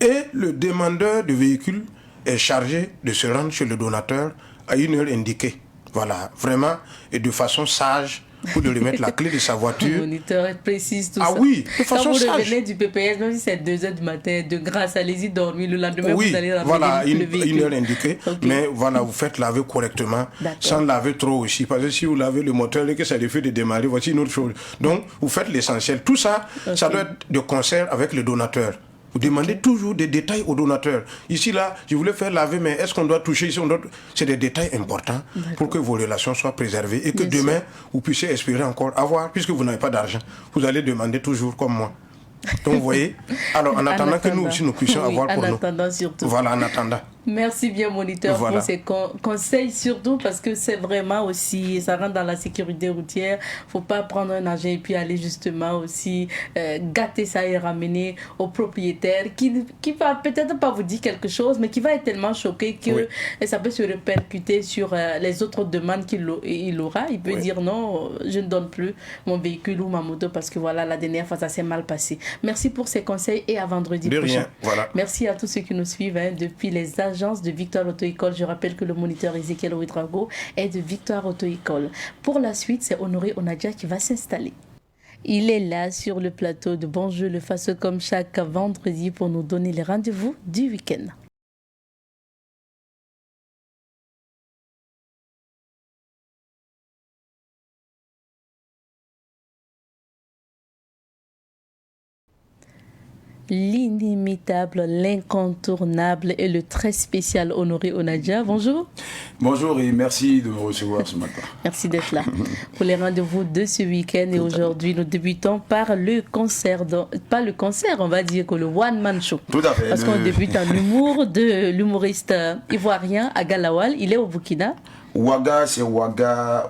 Et le demandeur de véhicule est chargé de se rendre chez le donateur à une heure indiquée. Voilà, vraiment, et de façon sage, pour lui remettre la clé de sa voiture. Le moniteur précise tout ça. Ah oui, de façon sage. Quand vous revenez du PPS, même si c'est 2h du matin, de grâce, allez-y dormir. Le lendemain, oui, vous allez ramener voilà, le véhicule. Une heure indiquée. Okay. Mais voilà, vous faites laver correctement, sans laver trop aussi. Parce que si vous lavez le moteur et que ça fait de démarrer, voici une autre chose. Donc, vous faites l'essentiel. Tout ça, ça doit être de concert avec le donateur. Vous demandez toujours des détails au donateur. Ici, là, je voulais faire laver, mais est-ce qu'on doit toucher ici? C'est des détails importants pour que vos relations soient préservées et que demain, vous puissiez espérer encore avoir, puisque vous n'avez pas d'argent. Vous allez demander toujours comme moi. Donc, vous voyez, alors en attendant que nous aussi, nous puissions avoir pour nous. En attendant surtout. Voilà, en attendant. Merci bien, moniteur, pour ces conseils, surtout parce que c'est vraiment aussi, ça rentre dans la sécurité routière. Il ne faut pas prendre un engin et puis aller justement aussi gâter ça et ramener au propriétaire qui va peut-être pas vous dire quelque chose, mais qui va être tellement choqué que ça peut se répercuter sur les autres demandes qu'il aura. Il peut dire non, je ne donne plus mon véhicule ou ma moto parce que voilà, la dernière fois, ça s'est mal passé. Merci pour ces conseils et à vendredi prochain. Rien, voilà. Merci à tous ceux qui nous suivent depuis les agences de Victoire Auto-École. Je rappelle que le moniteur Ezekiel Ouedraogo est de Victoire Auto-École. Pour la suite, c'est Honoré Onadia qui va s'installer. Il est là sur le plateau de Bonjour le Faso comme chaque vendredi pour nous donner les rendez-vous du week-end. L'inimitable, l'incontournable et le très spécial Honoré Onadia. Bonjour. Bonjour et merci de me recevoir ce matin. Merci d'être là. Pour les rendez-vous de ce week-end et aujourd'hui, nous débutons par le concert, pas le concert, on va dire que le one-man show. Tout à fait. Parce qu'on débute en humour de l'humoriste ivoirien Aga Lawal. Il est au Burkina. Ouaga, c'est Ouaga,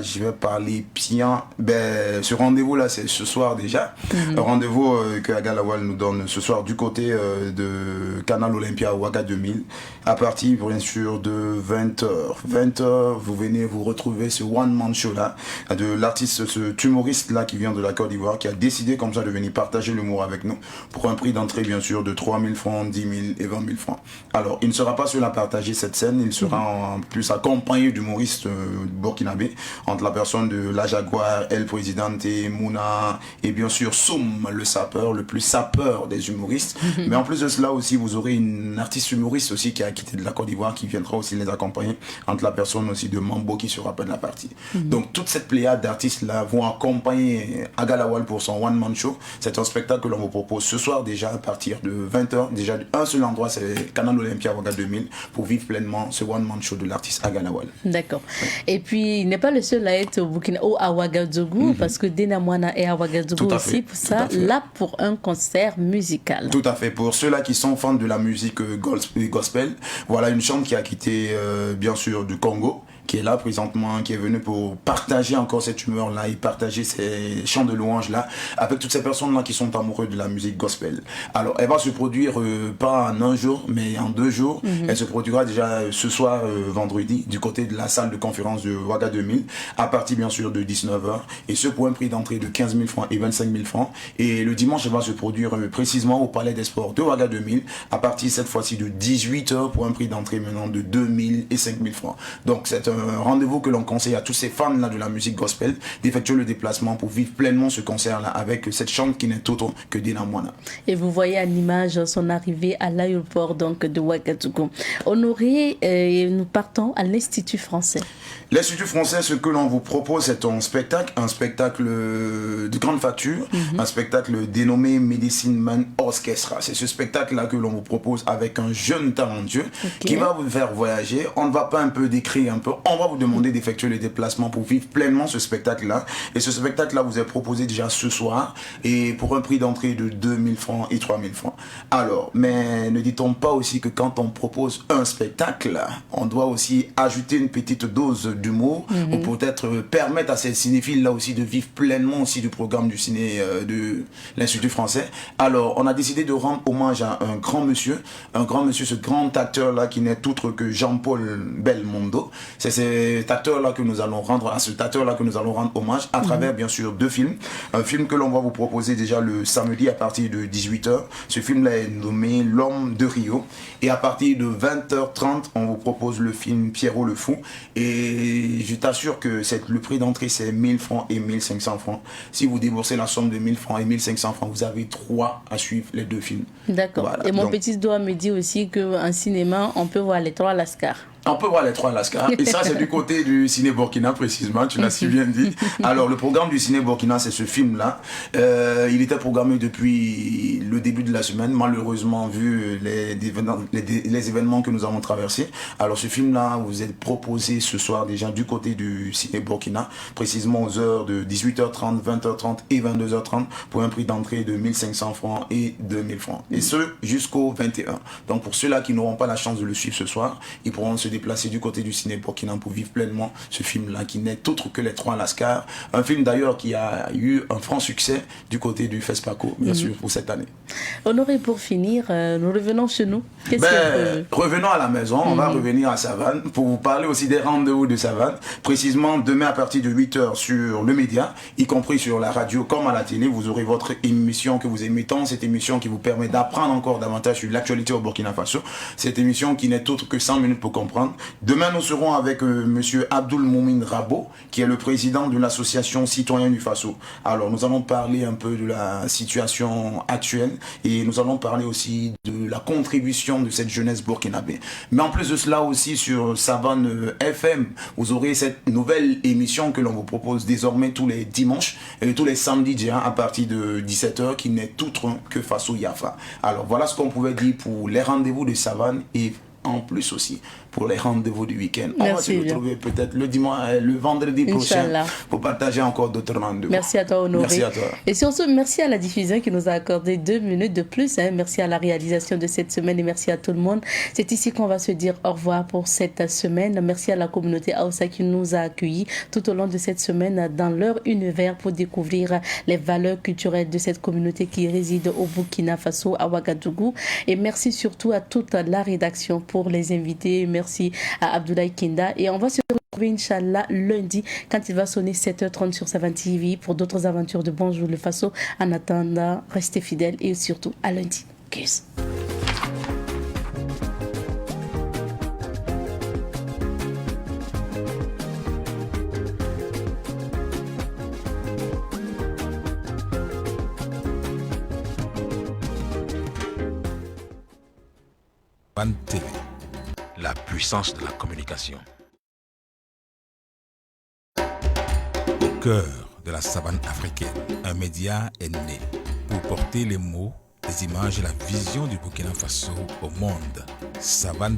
je vais parler bien. Ben, ce rendez-vous-là, c'est ce soir déjà. Le rendez-vous que Aga Lawal nous donne ce soir du côté de Canal Olympia Ouaga 2000, à partir, bien sûr, de 20h. 20h, vous venez vous retrouver ce one-man show-là, de l'artiste, ce humoriste-là qui vient de la Côte d'Ivoire, qui a décidé comme ça de venir partager l'humour avec nous, pour un prix d'entrée, bien sûr, de 3 000 francs, 10 000 et 20 000 francs. Alors, il ne sera pas seul à partager cette scène, il sera en plus accompagné d'humoristes burkinabés, entre la personne de La Jaguar, El Presidente, Mouna et bien sûr Soum, le sapeur, le plus sapeur des humoristes. Mais en plus de cela aussi, vous aurez une artiste humoriste aussi qui a quitté de la Côte d'Ivoire, qui viendra aussi les accompagner, entre la personne aussi de Mambo qui sera pas de la partie. Donc toute cette pléiade d'artistes là vont accompagner Aga Lawal pour son one man show. C'est un spectacle que l'on vous propose ce soir déjà à partir de 20h. Déjà un seul endroit, c'est Canal Olympia Ouaga 2000, pour vivre pleinement ce one man show de l'artiste Aga Lawal. D'accord. Et puis, il n'est pas le seul à être au Burkina ou à Ouagadougou, parce que Dena Moana est à Ouagadougou aussi, pour ça, là pour un concert musical. Tout à fait. Pour ceux-là qui sont fans de la musique gospel, voilà une chambre qui a quitté, bien sûr, du Congo, qui est là présentement, qui est venu pour partager encore cette humeur-là et partager ces chants de louanges-là avec toutes ces personnes-là qui sont amoureux de la musique gospel. Alors, elle va se produire pas en un jour, mais en 2 jours. Elle se produira déjà ce soir, vendredi, du côté de la salle de conférence de Ouaga 2000, à partir bien sûr de 19h, et ce pour un prix d'entrée de 15 000 francs et 25 000 francs. Et le dimanche, elle va se produire précisément au Palais des Sports de Ouaga 2000, à partir cette fois-ci de 18h, pour un prix d'entrée maintenant de 2 000 et 5 000 francs. Donc, c'est un rendez-vous que l'on conseille à tous ces fans là de la musique gospel d'effectuer le déplacement pour vivre pleinement ce concert là avec cette chante qui n'est autre que Dina Moana. Et vous voyez à l'image son arrivée à l'aéroport donc de Ouagadougou. Honoré, nous partons à l'Institut français. L'Institut français, ce que l'on vous propose, c'est un spectacle de grande facture, un spectacle dénommé Medicine Man Orchestra. C'est ce spectacle-là que l'on vous propose avec un jeune talentueux qui va vous faire voyager. On ne va pas un peu décrire un peu, on va vous demander d'effectuer les déplacements pour vivre pleinement ce spectacle-là. Et ce spectacle-là vous est proposé déjà ce soir et pour un prix d'entrée de 2000 francs et 3000 francs. Alors, mais ne dit-on pas aussi que quand on propose un spectacle, on doit aussi ajouter une petite dose d'humour pour peut-être permettre à ces cinéphiles là aussi de vivre pleinement aussi du programme du ciné de l'Institut français. Alors on a décidé de rendre hommage à un grand monsieur, ce grand acteur là qui n'est autre que Jean-Paul Belmondo. C'est cet acteur là que nous allons rendre hommage à travers bien sûr deux films. Un film que l'on va vous proposer déjà le samedi à partir de 18h. Ce film là est nommé L'Homme de Rio et à partir de 20h30 on vous propose le film Pierrot le Fou et je t'assure que le prix d'entrée c'est 1000 francs et 1500 francs. Si vous déboursez la somme de 1000 francs et 1500 francs, vous avez 3 à suivre les deux films. D'accord. Voilà. Et mon petit doigt me dit aussi qu'en cinéma, on peut voir les 3 Lascar. On peut voir les 3 Lascar. Et ça, c'est du côté du Ciné Burkina, précisément. Tu l'as si bien dit. Alors, le programme du Ciné Burkina, c'est ce film-là. Il était programmé depuis le début de la semaine. Malheureusement, vu les événements que nous avons traversés. Alors, ce film-là, vous êtes proposé ce soir déjà du côté du Ciné Burkina, précisément aux heures de 18h30, 20h30 et 22h30 pour un prix d'entrée de 1500 francs et 2000 francs. Et ce, jusqu'au 21. Donc, pour ceux-là qui n'auront pas la chance de le suivre ce soir, ils pourront se déplacer du côté du Ciné Burkina pour vivre pleinement ce film-là qui n'est autre que Les 3 Lascar. Un film d'ailleurs qui a eu un franc succès du côté du FESPACO, bien sûr, pour cette année. Honoré, pour finir, nous revenons chez nous. Revenons à la maison, on va revenir à Savane pour vous parler aussi des rendez-vous de Savane. Précisément, demain à partir de 8h sur le média, y compris sur la radio comme à la télé, vous aurez votre émission que vous aimez tant, cette émission qui vous permet d'apprendre encore davantage sur l'actualité au Burkina Faso. Cette émission qui n'est autre que 100 minutes pour comprendre. Demain, nous serons avec monsieur Abdoul Moumine Rabo, qui est le président de l'association Citoyens du Faso. Alors, nous allons parler un peu de la situation actuelle et nous allons parler aussi de la contribution de cette jeunesse burkinabé. Mais en plus de cela aussi, sur Savane FM, vous aurez cette nouvelle émission que l'on vous propose désormais tous les dimanches et tous les samedis déjà à partir de 17h, qui n'est autre que Faso Yafa. Alors, voilà ce qu'on pouvait dire pour les rendez-vous de Savane et en plus aussi pour les rendez-vous du week-end. On va se retrouver peut-être le vendredi prochain pour partager encore d'autres rendez-vous. Merci à toi, Honoré. Merci à toi. Et surtout, merci à la diffusion qui nous a accordé 2 minutes de plus. Merci à la réalisation de cette semaine et merci à tout le monde. C'est ici qu'on va se dire au revoir pour cette semaine. Merci à la communauté Hausa qui nous a accueillis tout au long de cette semaine dans leur univers pour découvrir les valeurs culturelles de cette communauté qui réside au Burkina Faso, à Ouagadougou. Et merci surtout à toute la rédaction pour les invités. Merci à Abdoulaye Kinda et on va se retrouver Inch'Allah lundi quand il va sonner 7h30 sur Savane TV pour d'autres aventures de Bonjour le Faso. En attendant, restez fidèles et surtout à lundi. Kiss. Savane TV, la puissance de la communication. Au cœur de la savane africaine, un média est né pour porter les mots, les images et la vision du Burkina Faso au monde. Savane